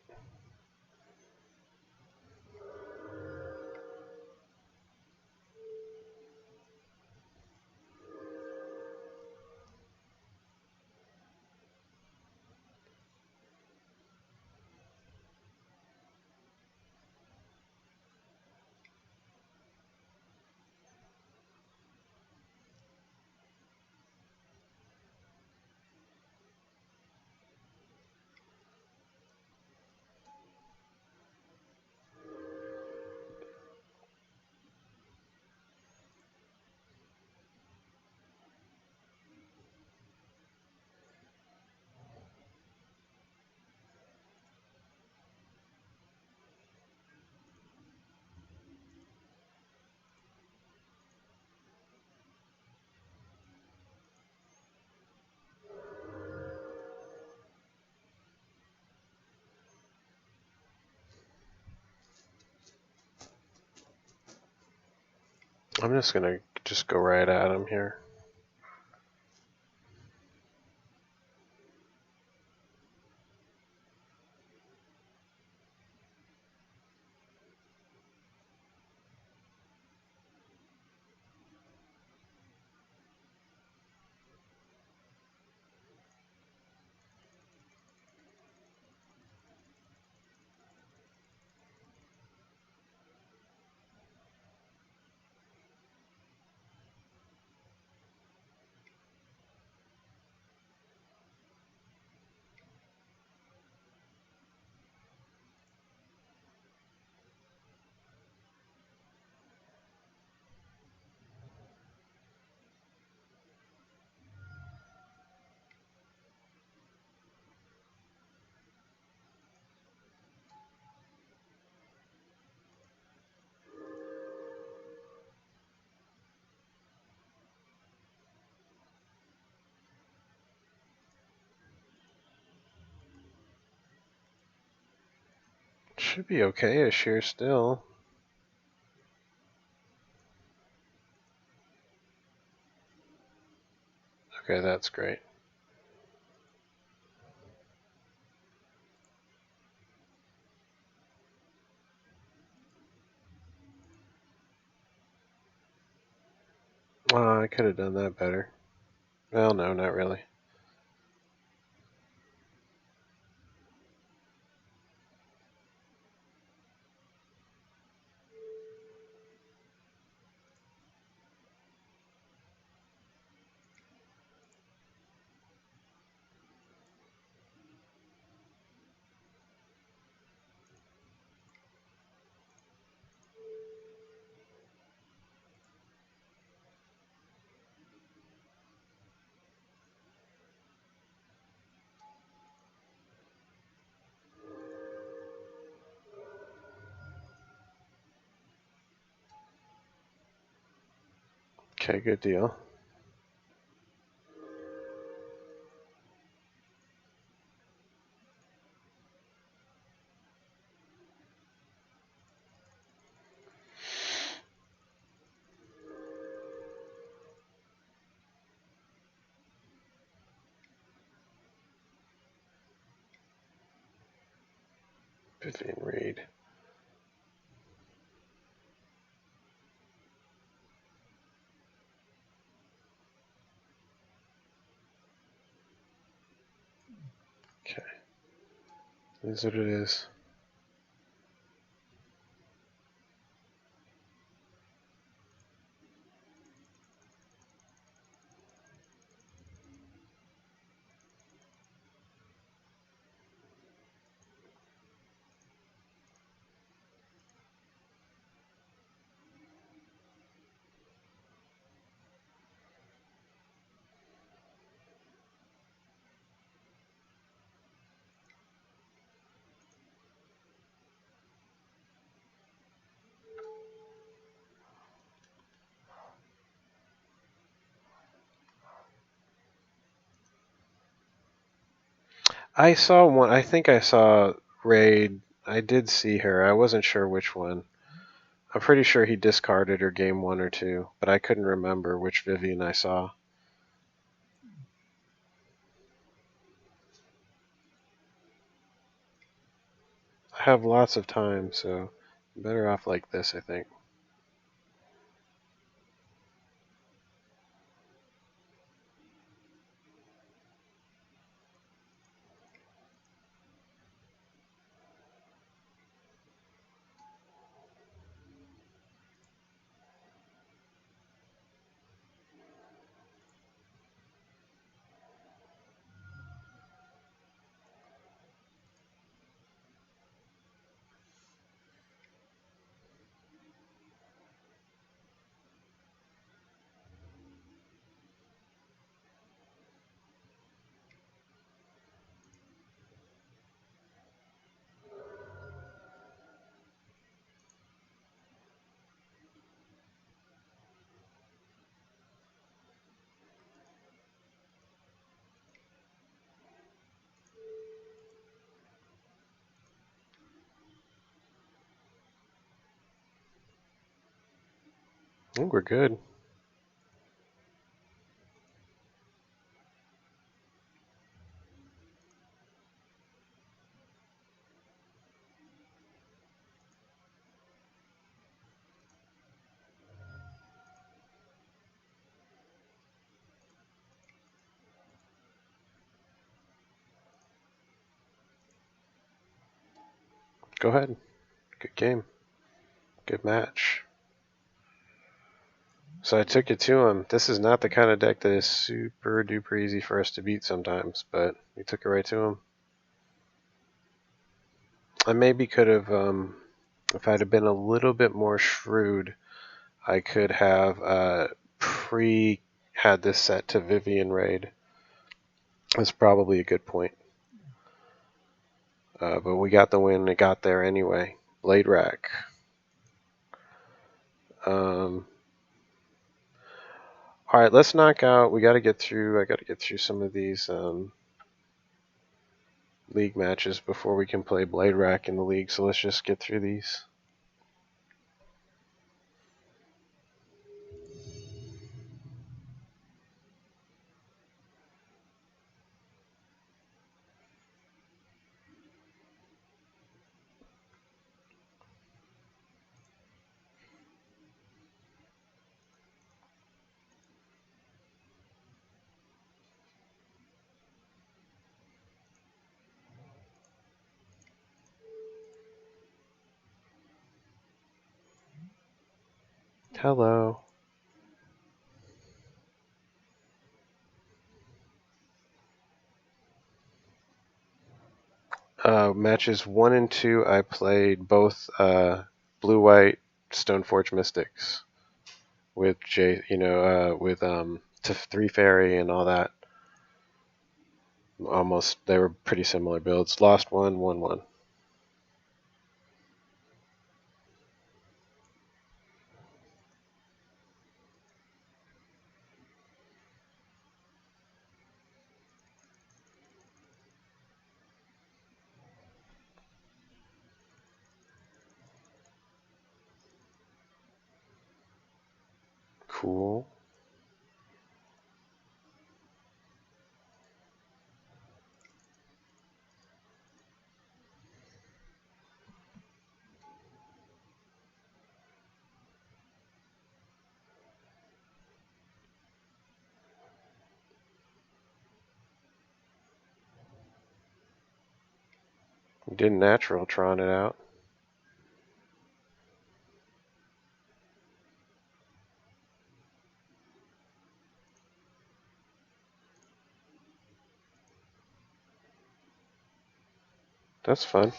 A: I'm just gonna go right at him here. Should be okay-ish here still. Okay, that's great. I could have done that better. Well, no, not really. Okay, good deal. Vivian Reed. Okay. It is what it is. I saw one. I think I saw Raid. I did see her. I wasn't sure which one. I'm pretty sure he discarded her game 1 or 2, but I couldn't remember which Vivian I saw. I have lots of time, so I'm better off like this, I think. I think we're good. Go ahead. Good game. Good match. So I took it to him. This is not the kind of deck that is super duper easy for us to beat sometimes, but we took it right to him. I maybe could have, if I'd have been a little bit more shrewd, I could have had this set to Vivian Raid. That's probably a good point. But we got the win. It got there anyway. Bladerack. All right, let's knock out. We got to get through. I got to get through some of these league matches before we can play Bladerack in the league. So let's just get through these. Hello. Matches 1 and 2, I played both blue-white Stoneforge Mystics with with 3 fairy and all that. Almost, they were pretty similar builds. Lost 1, won 1. Cool. Did natural Tron it out. That's fun.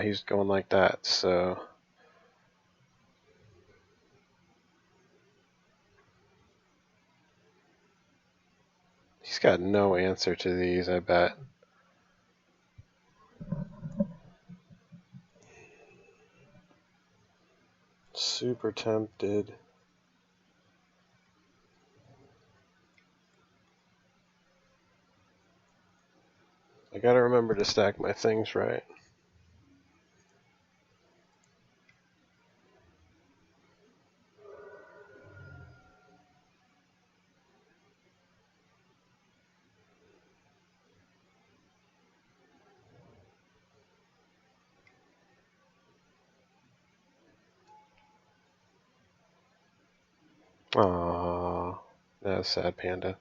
A: He's going like that, so he's got no answer to these, I bet. Super tempted. I gotta remember to stack my things right. Aww, that's sad, Panda.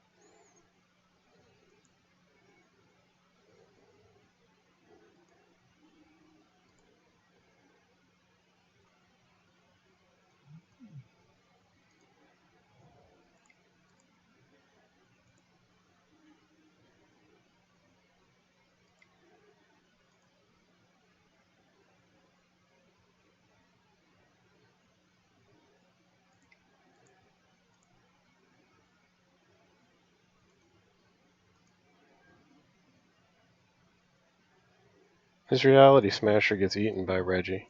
A: His reality smasher gets eaten by Reggie.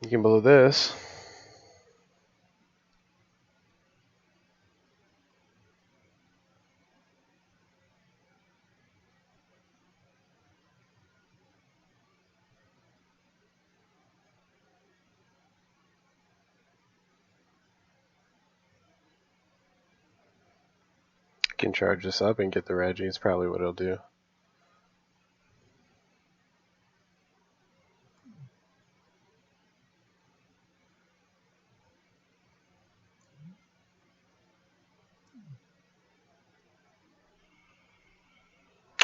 A: You can believe this. Can charge this up and get the Reggie. It's probably what he'll do.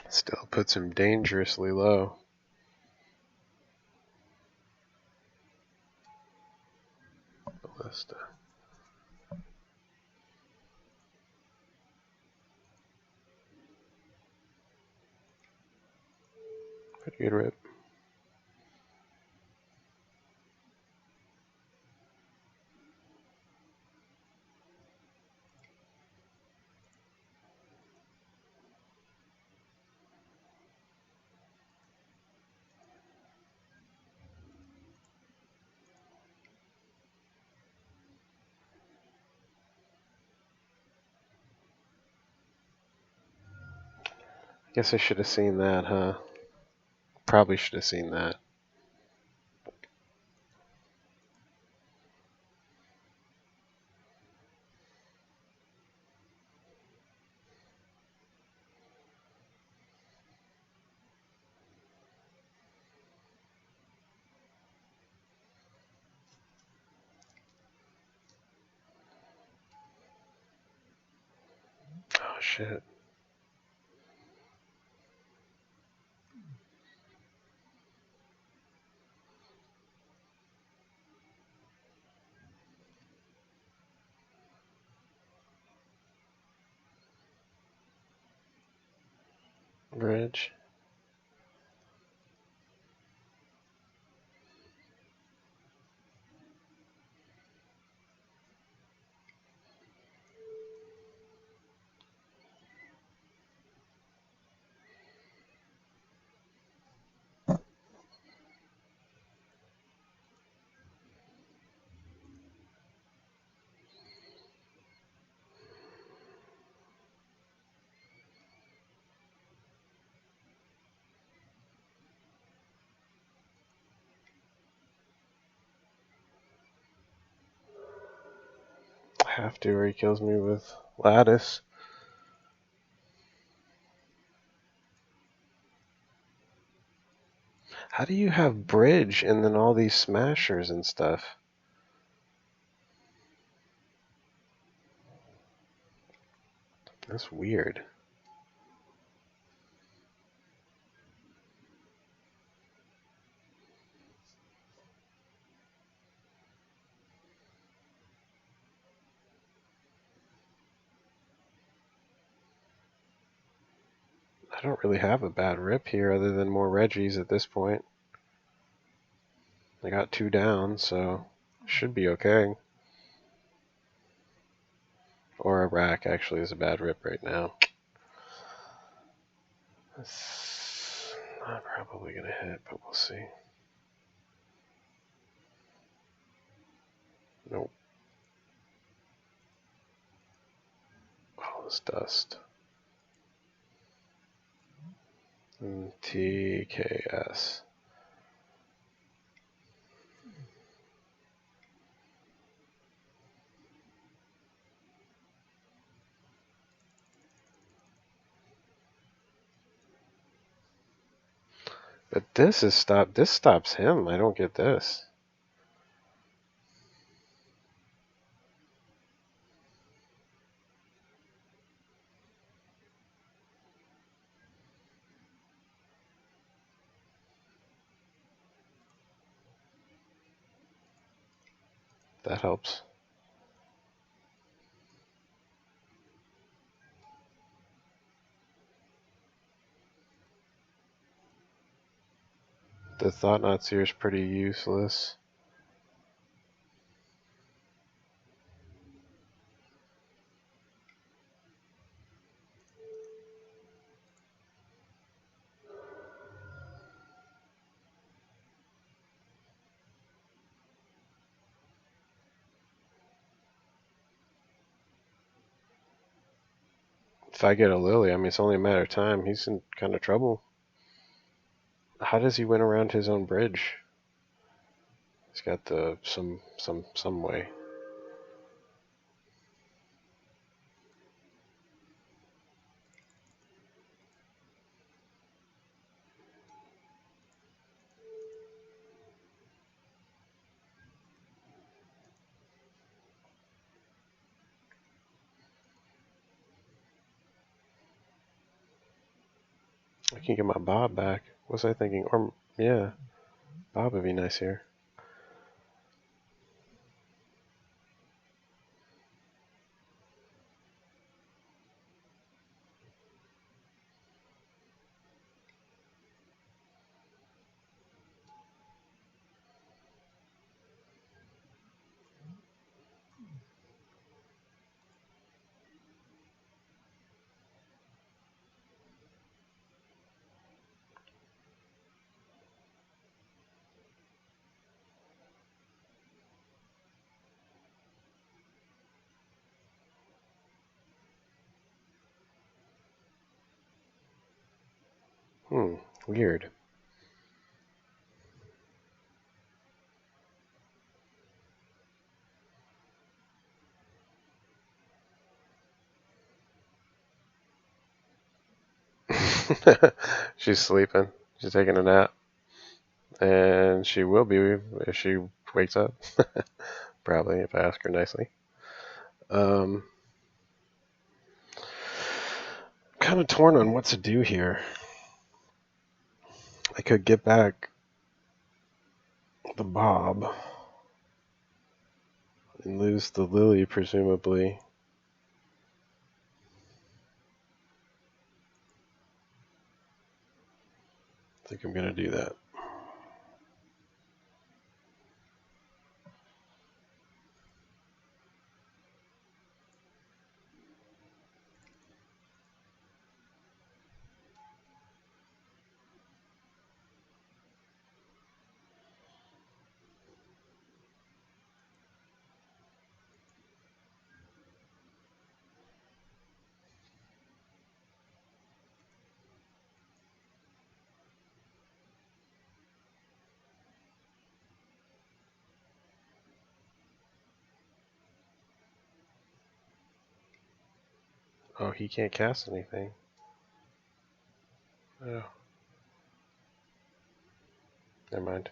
A: Still puts him dangerously low. Ballista. Pretty good rip. Guess I should have seen that, huh? Probably should have seen that. Oh, shit. Bridge. have to, or he kills me with Lattice. How do you have Bridge and then all these Smashers and stuff? That's weird. I don't really have a bad rip here other than more Reggies at this point. I got 2 down, so should be okay. Or a rack actually is a bad rip right now. It's not probably going to hit, but we'll see. Nope. All this dust. MTKS. But this is stop. This stops him. I don't get this. That helps. The Thought-Knot here is pretty useless. If I get a Lily, I mean, it's only a matter of time. He's in kind of trouble. How does he win around his own bridge? He's got the some way. I can get my Bob back. What was I thinking? Or yeah, Bob would be nice here. Weird. She's sleeping. She's taking a nap. And she will be if she wakes up. Probably, if I ask her nicely. Kind of torn on what to do here. I could get back the Bob and lose the Lily, presumably. I think I'm going to do that. Oh, he can't cast anything. Oh. Never mind.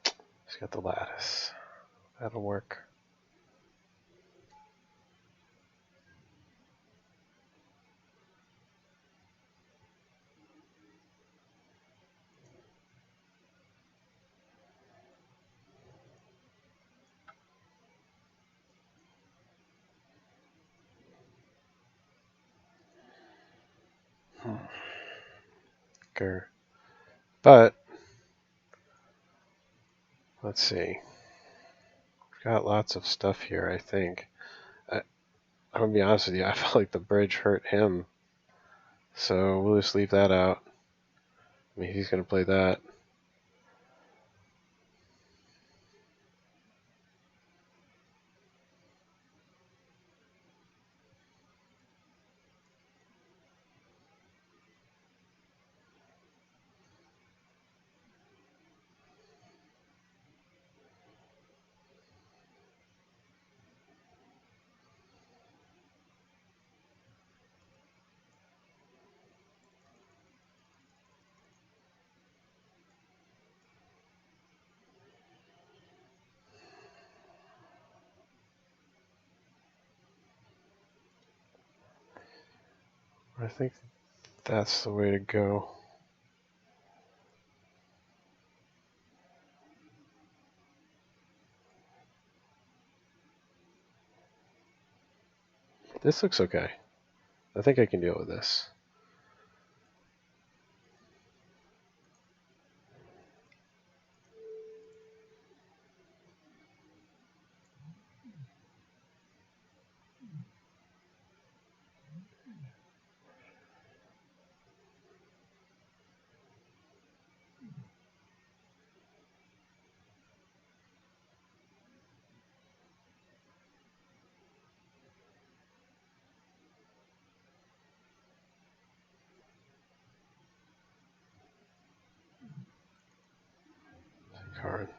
A: He's got the lattice. That'll work. Grr. But let's see. We've got lots of stuff here, I think. I'm gonna be honest with you, I felt like the bridge hurt him. So we'll just leave that out. I mean, he's gonna play that. I think that's the way to go. This looks okay. I think I can deal with this. Card.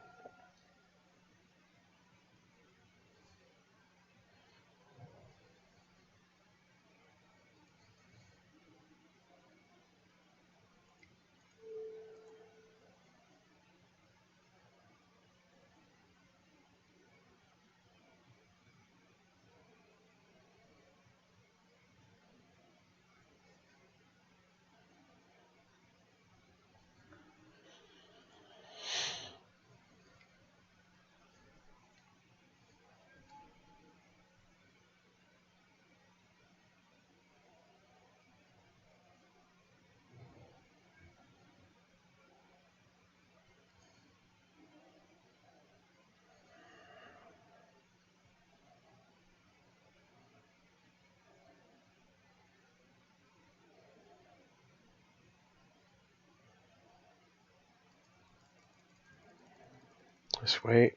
A: Just wait.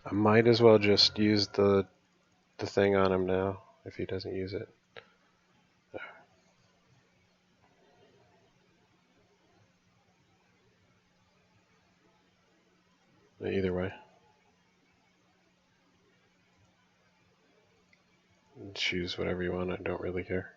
A: I might as well just use the thing on him now if he doesn't use it. Either way. Choose whatever you want, I don't really care.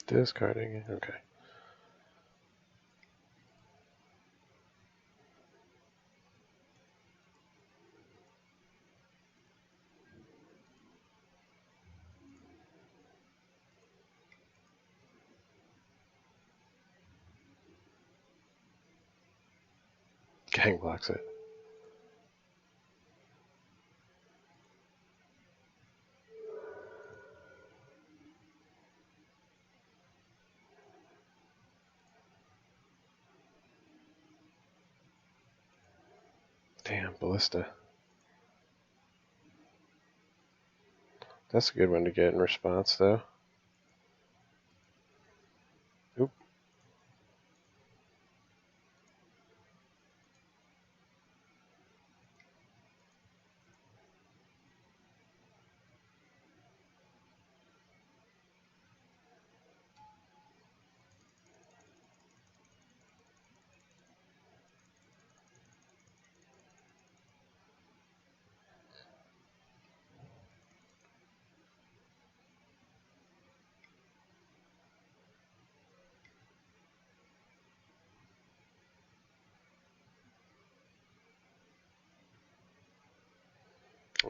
A: Discarding. Okay. Gang blocks it. Damn, Ballista. That's a good one to get in response, though. Oop.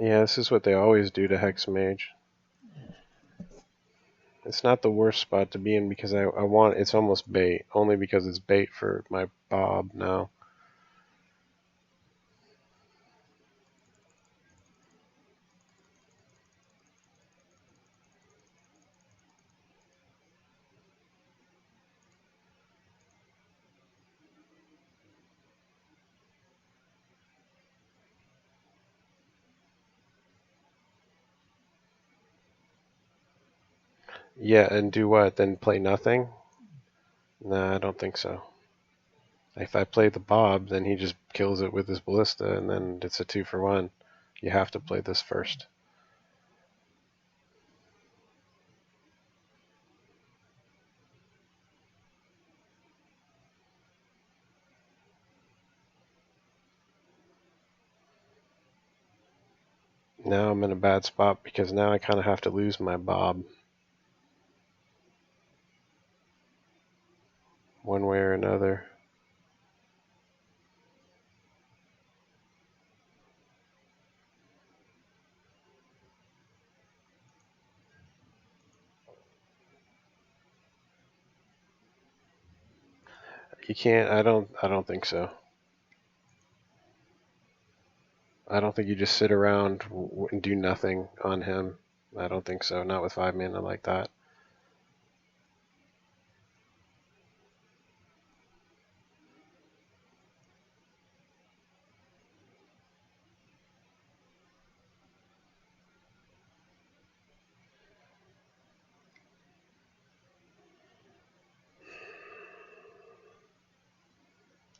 A: Yeah, this is what they always do to Hex Mage. It's not the worst spot to be in because I want, it's almost bait, only because it's bait for my Bob now. Yeah, and do what? Then play nothing? Nah, I don't think so. If I play the Bob, then he just kills it with his Ballista, and then it's a 2-for-1. You have to play this first. Now I'm in a bad spot because now I kind of have to lose my Bob. One way or another. You can't, I don't think so. I don't think you just sit around and do nothing on him. I don't think so. Not with 5 mana like that.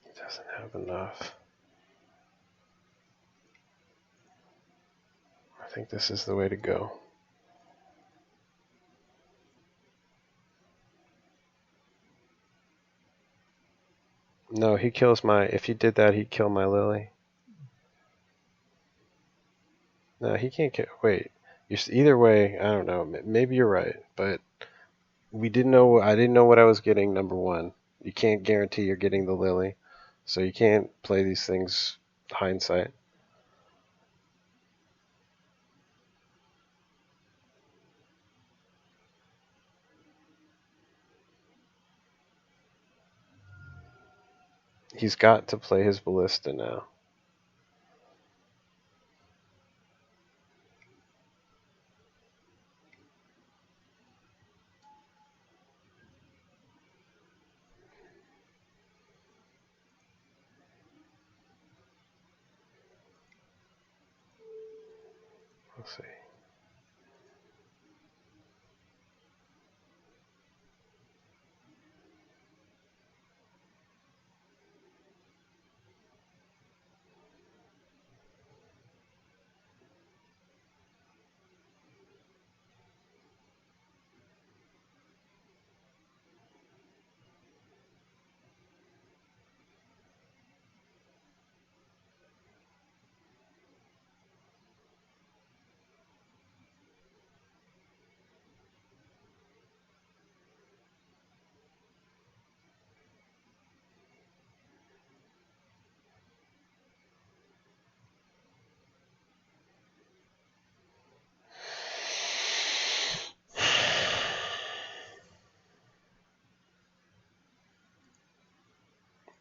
A: He doesn't have enough. I think this is the way to go. No, he kills my, if he did that, he'd kill my Lily. No, he can't kill, wait. Either way, I don't know. Maybe you're right, but I didn't know what I was getting, number one. You can't guarantee you're getting the Lily, so you can't play these things hindsight. He's got to play his Ballista now. Let's see.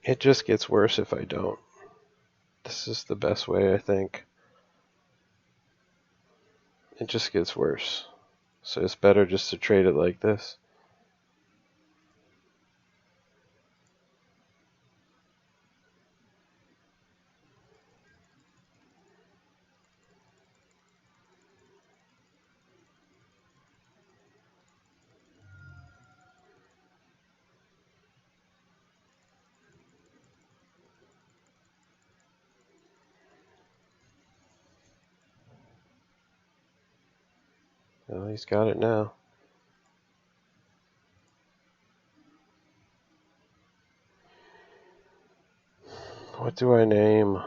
A: It just gets worse if I don't. This is the best way, I think. It just gets worse. So it's better just to trade it like this. Well, he's got it now. What do I name?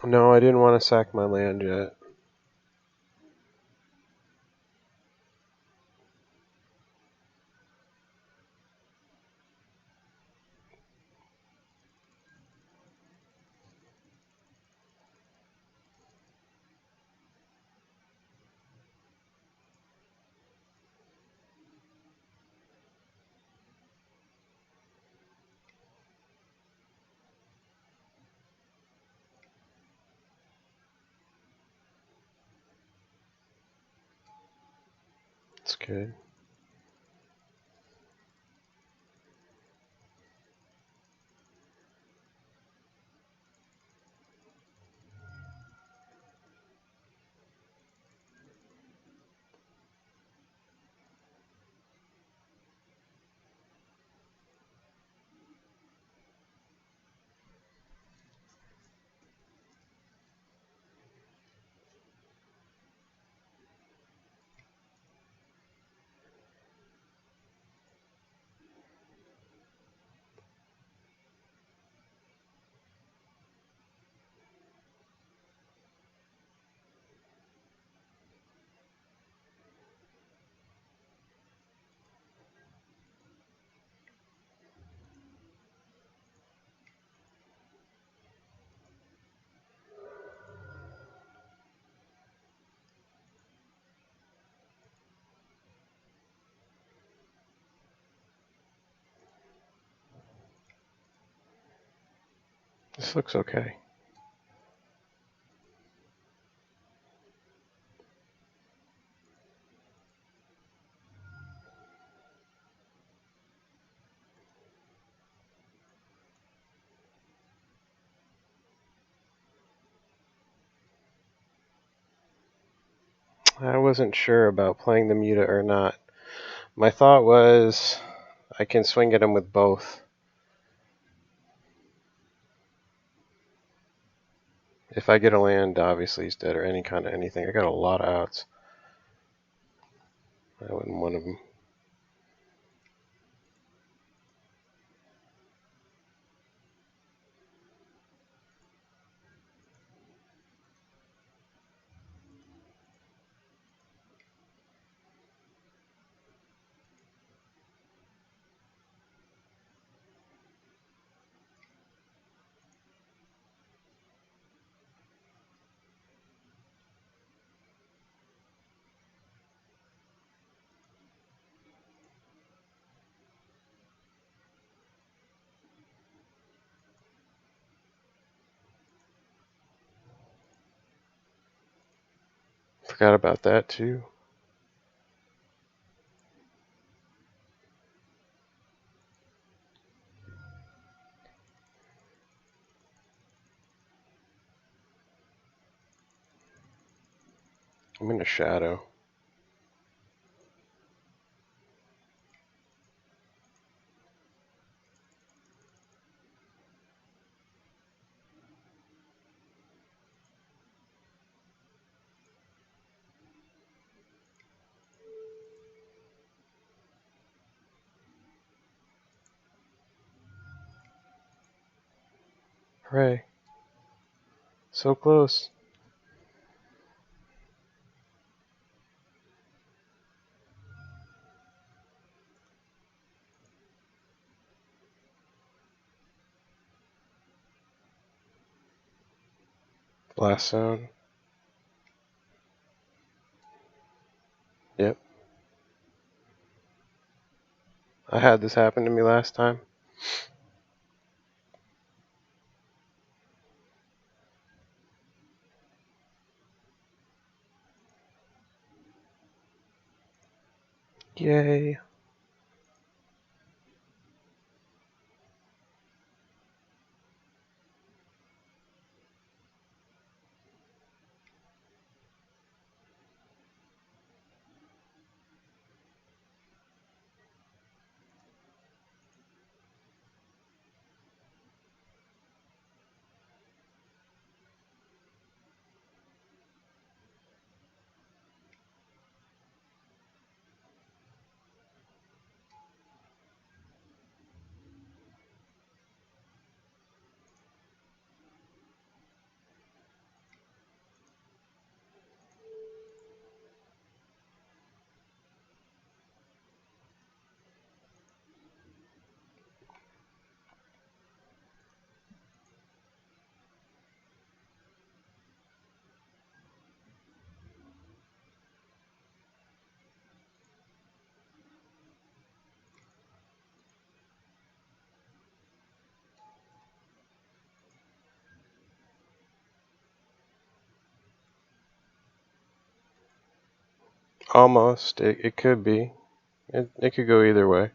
A: No, I didn't want to sack my land yet. It's good. This looks okay. I wasn't sure about playing the Muta or not. My thought was I can swing at him with both. If I get a land, obviously he's dead, or any kind of anything. I got a lot of outs. I wouldn't want him. Forgot about that too. I'm in a shadow. Hooray. So close. Blast zone. Yep. I had this happen to me last time. Yay. Almost. It could be. It could go either way.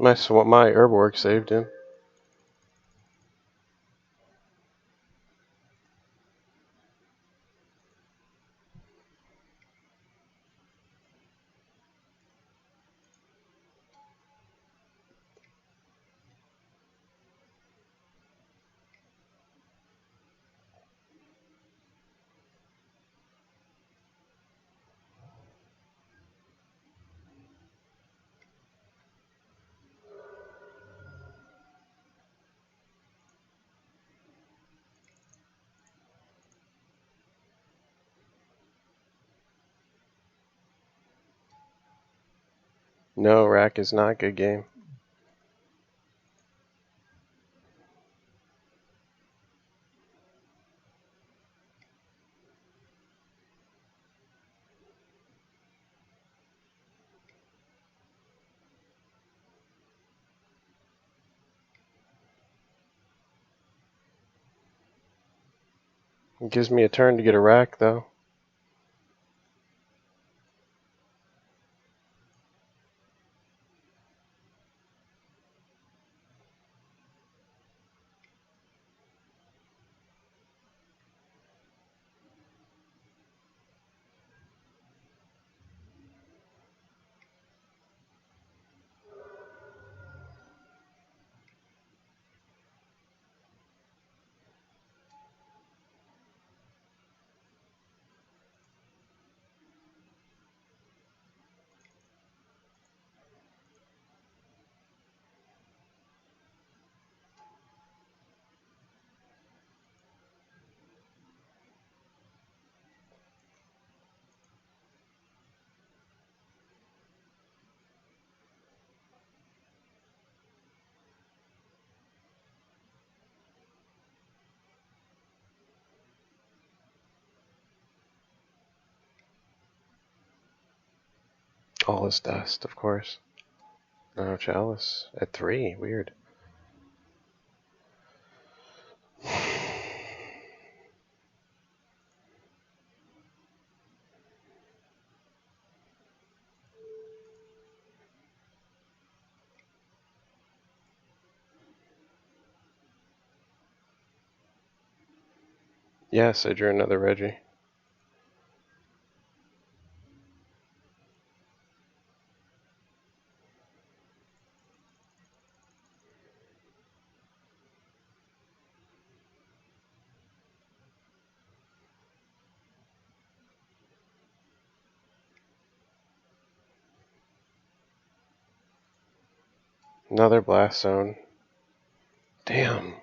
A: My Herborg saved him. No, Rack is not a good game. It gives me a turn to get a Rack, though. All is dust, of course. Oh, Chalice at 3. Weird. Yes, I drew another Reggie. Another blast zone. Damn.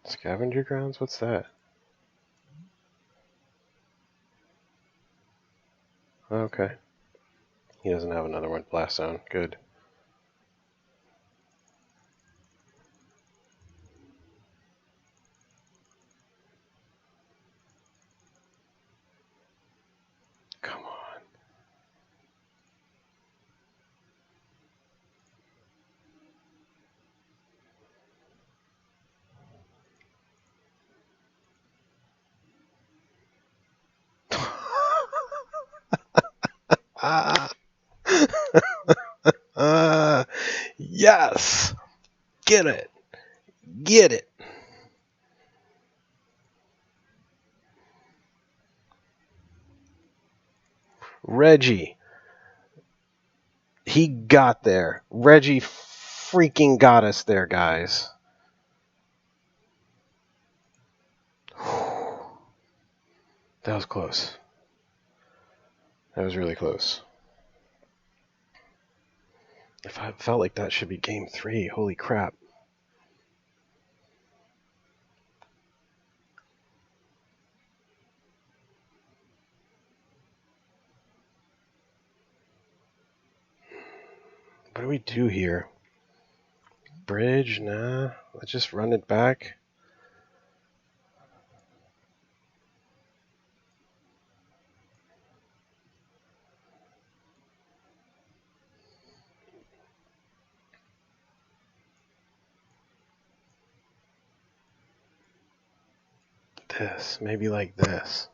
A: Scavenger grounds? What's that? Okay. He doesn't have another one. Blast zone. Good. Come on. Ah. Yes. Get it. Get it. Reggie. He got there. Reggie freaking got us there, guys. That was close. That was really close. If I felt like that should be game 3. Holy crap. What do we do here? Bridge? Nah. Let's just run it back. This. Maybe like this.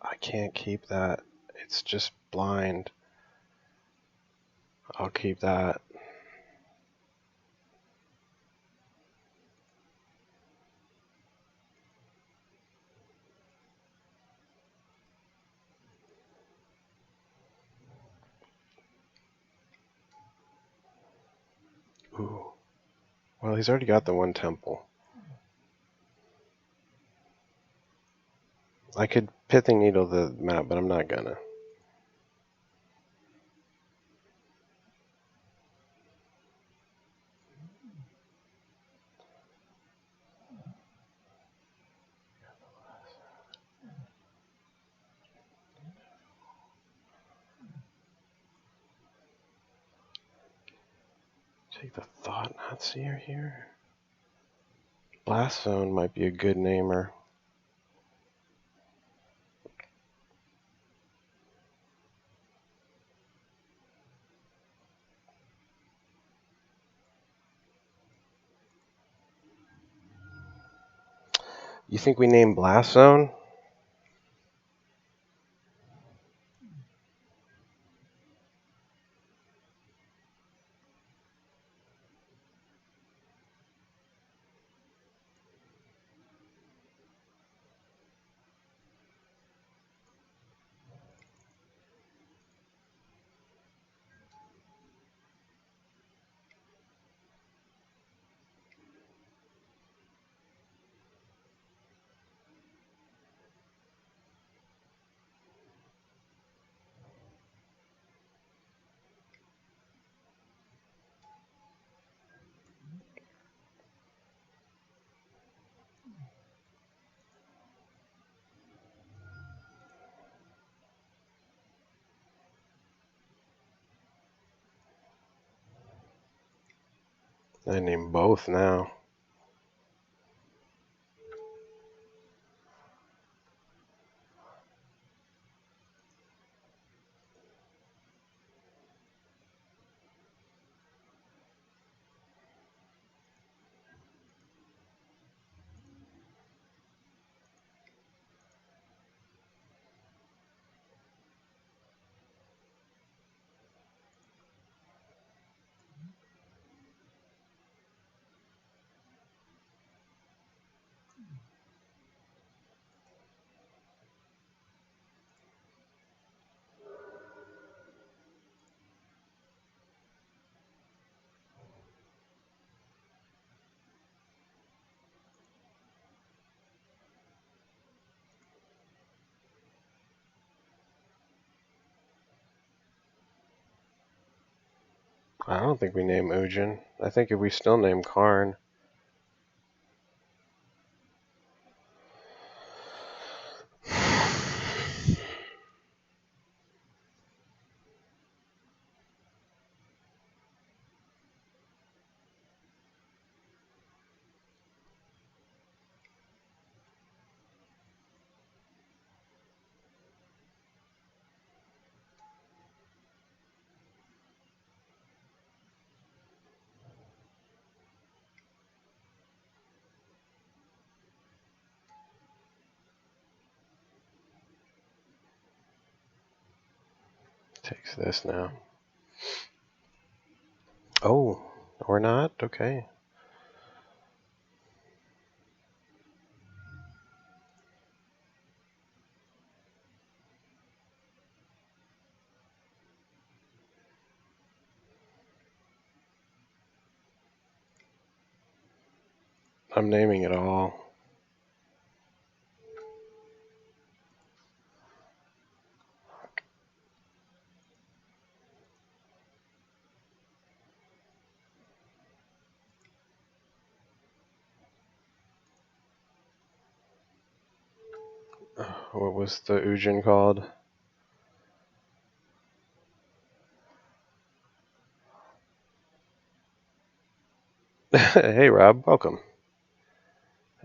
A: I can't keep that. It's just blind. I'll keep that. Ooh. Well, he's already got the one temple. I could pithing needle the map, but I'm not gonna. Take the Thought Knot Seer here. Blast Zone might be a good namer. You think we name Blast Zone? I name both now. I don't think we name Ujin. I think if we still name Karn. Takes this now. Oh, or not? Okay. I'm naming it all. What was the Ujin called? Hey Rob, welcome.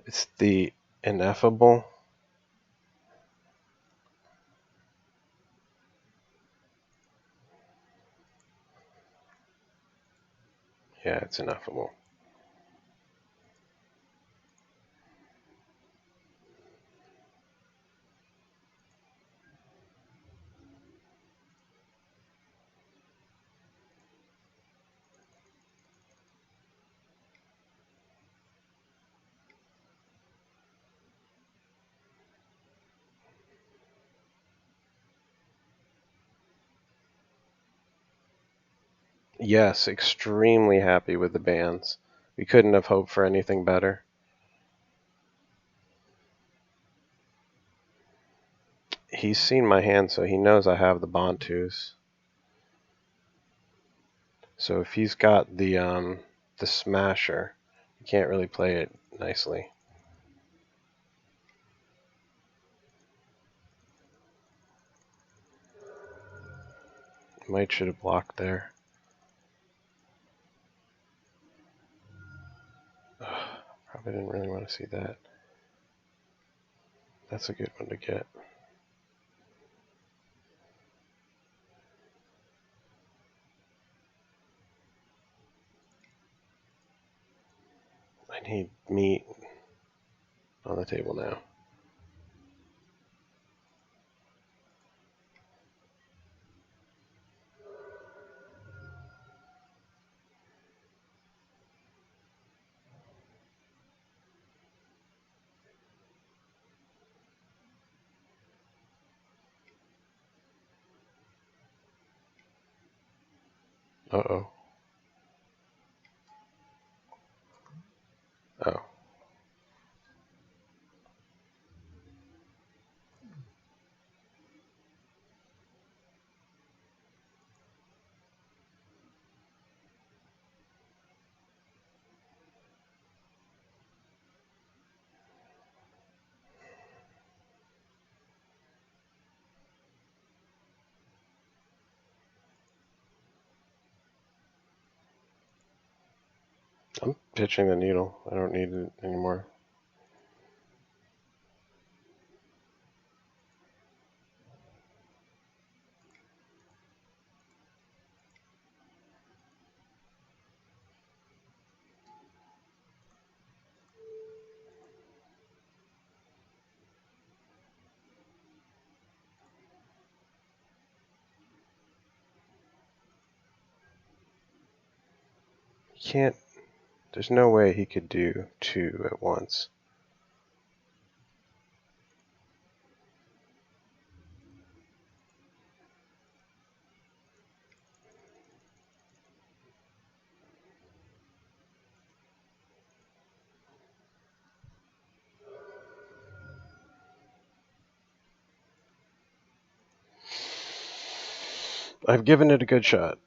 A: It's the ineffable. Yeah, it's ineffable. Yes, extremely happy with the bands. We couldn't have hoped for anything better. He's seen my hand, so he knows I have the Bantus. So if he's got the Smasher, you can't really play it nicely. Might should have blocked there. Probably didn't really want to see that. That's a good one to get. I need meat on the table now. Uh-oh. Oh. I'm pitching the needle. I don't need it anymore. He can't. There's no way he could do 2 at once. I've given it a good shot.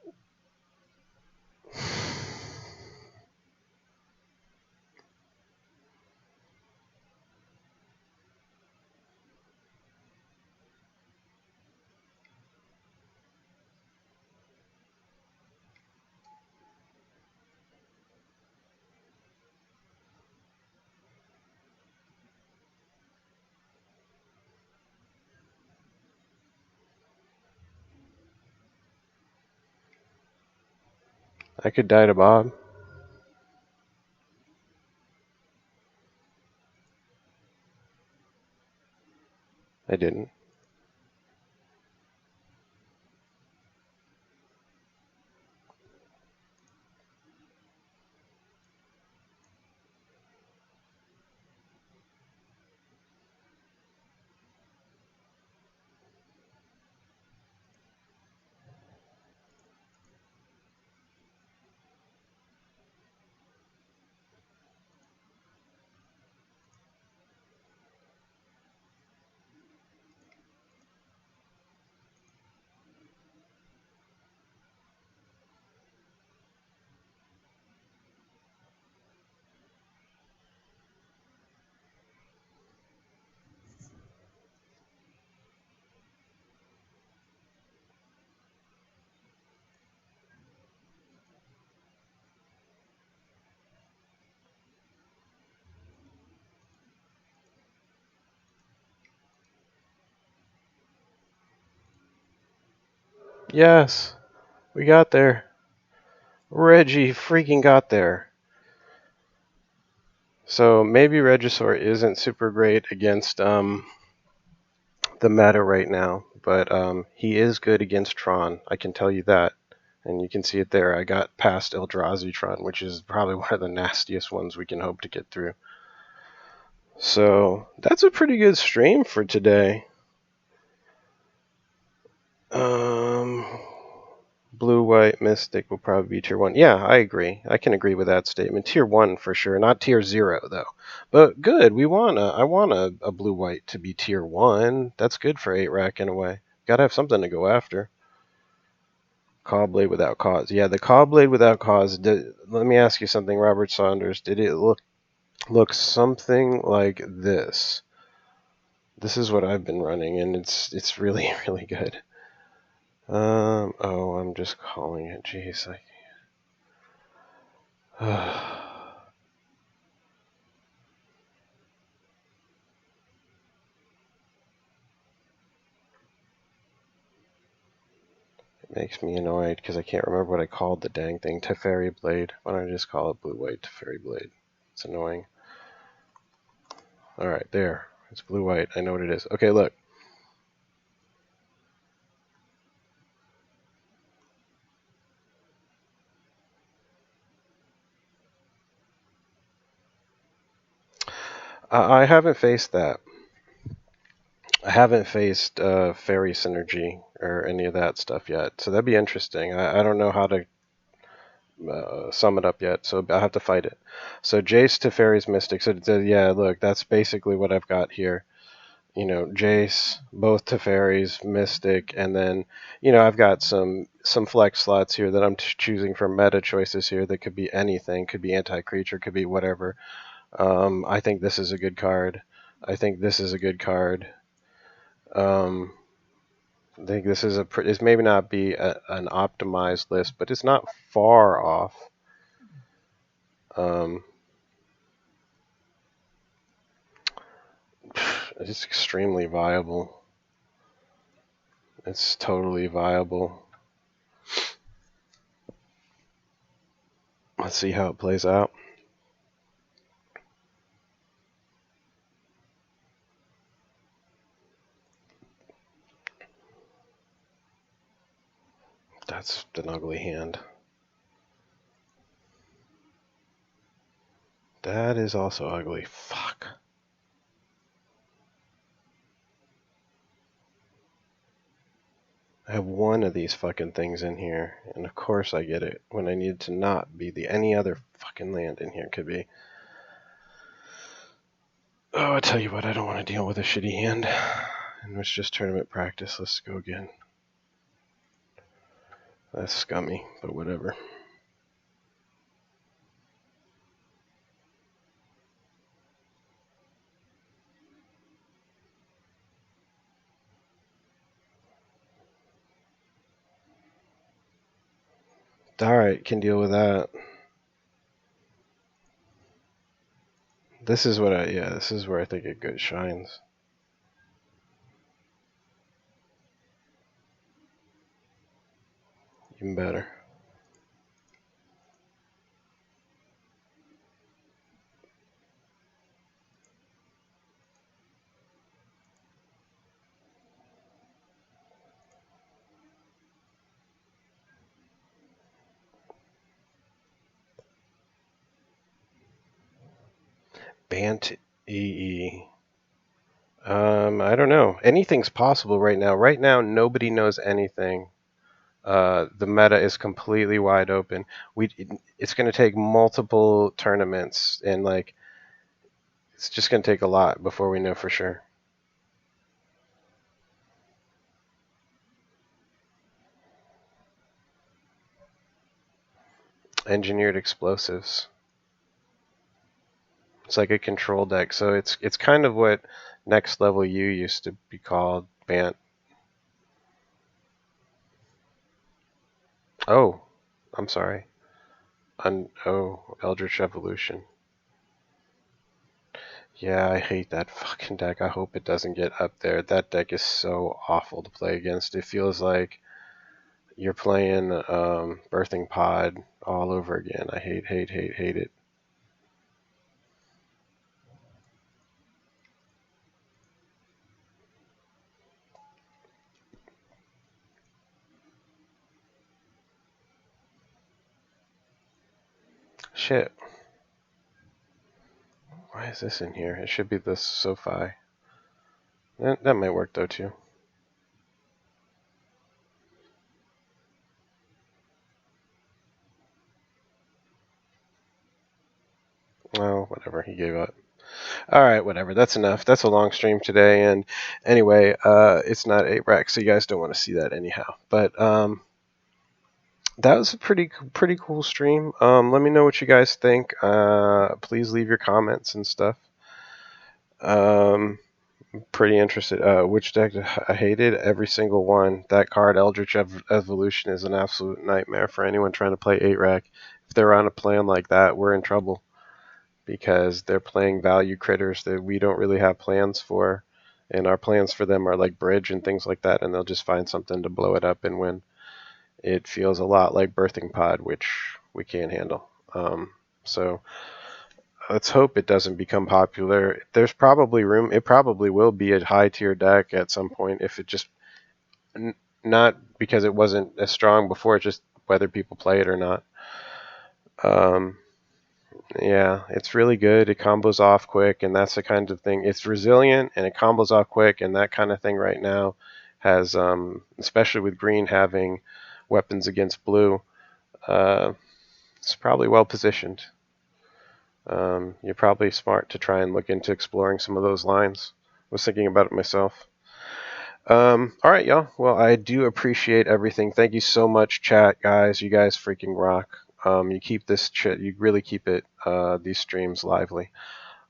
A: I could die to Bob. I didn't. Yes, we got there. Reggie freaking got there. So maybe Regisaur isn't super great against the meta right now, but he is good against Tron. I can tell you that. And you can see it there. I got past Eldrazi Tron, which is probably one of the nastiest ones we can hope to get through. So that's a pretty good stream for today. Blue, white, mystic will probably be tier 1. Yeah, I agree. I can agree with that statement. Tier 1 for sure, not tier 0 though. But good, I want a blue, white to be tier 1. That's good for 8-rack in a way. Gotta have something to go after. Caw-Blade Without Cause. Yeah, the Caw-Blade Without Cause, let me ask you something, Robert Saunders. Did it look something like this? This is what I've been running, and it's really, really good. Oh, I'm just calling it. Jeez, It makes me annoyed because I can't remember what I called the dang thing. Teferi Blade. Why don't I just call it blue-white Teferi Blade? It's annoying. Alright, there. It's blue-white. I know what it is. Okay, look. I haven't faced that. I haven't faced Fairy Synergy or any of that stuff yet. So that'd be interesting. I don't know how to sum it up yet, so I have to fight it. So Jace to Fairy's Mystic. So yeah, look, that's basically what I've got here. You know, Jace, both Teferis, Mystic, and then, you know, I've got some flex slots here that I'm choosing from meta choices here that could be anything, could be anti-creature, could be whatever. I think this is a good card. I think this is a good card. I think this is this maybe not be an optimized list, but it's not far off. It's extremely viable. It's totally viable. Let's see how it plays out. That's an ugly hand. That is also ugly. Fuck. I have one of these fucking things in here, and of course I get it when I need it to not be the any other fucking land in here could be. Oh, I tell you what, I don't want to deal with a shitty hand. And it's just tournament practice. Let's go again. That's scummy, but whatever. Alright, can deal with that. This is what this is where I think it good shines. Even better. Bant EE. I don't know. Anything's possible right now. Right now, nobody knows anything. The meta is completely wide open. It's going to take multiple tournaments, and like, it's just going to take a lot before we know for sure. Engineered explosives. It's like a control deck, so it's kind of what Next Level U used to be called. Bant. Oh, I'm sorry. Eldritch Evolution. Yeah, I hate that fucking deck. I hope it doesn't get up there. That deck is so awful to play against. It feels like you're playing Birthing Pod all over again. I hate it. Shit. Why is this in here? It should be the SoFi. That might work though too. Oh, whatever. He gave up. All right, whatever. That's enough. That's a long stream today. And anyway, it's not 8-Rack, so you guys don't want to see that anyhow. But that was a pretty cool stream. Let me know what you guys think. Please leave your comments and stuff. Pretty interested. Which deck I hated? Every single one. That card, Eldritch Evolution, is an absolute nightmare for anyone trying to play 8-Rack. If they're on a plan like that, we're in trouble, because they're playing value critters that we don't really have plans for, and our plans for them are like bridge and things like that, and they'll just find something to blow it up and win. It feels a lot like Birthing Pod, which we can't handle. So let's hope it doesn't become popular. There's probably room. It probably will be a high tier deck at some point, if it just not because it wasn't as strong before, just whether people play it or not. Yeah, it's really good. It combos off quick, and that's the kind of thing. It's resilient, and it combos off quick, and that kind of thing right now has, especially with green having weapons against blue, it's probably well positioned. You're probably smart to try and look into exploring some of those lines. I was thinking about it myself. All right, y'all. Well, I do appreciate everything. Thank you so much, chat, guys. You guys freaking rock. You keep this you really keep it these streams lively.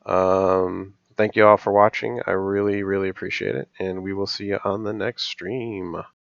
A: Thank you all for watching. I really appreciate it, and we will see you on the next stream.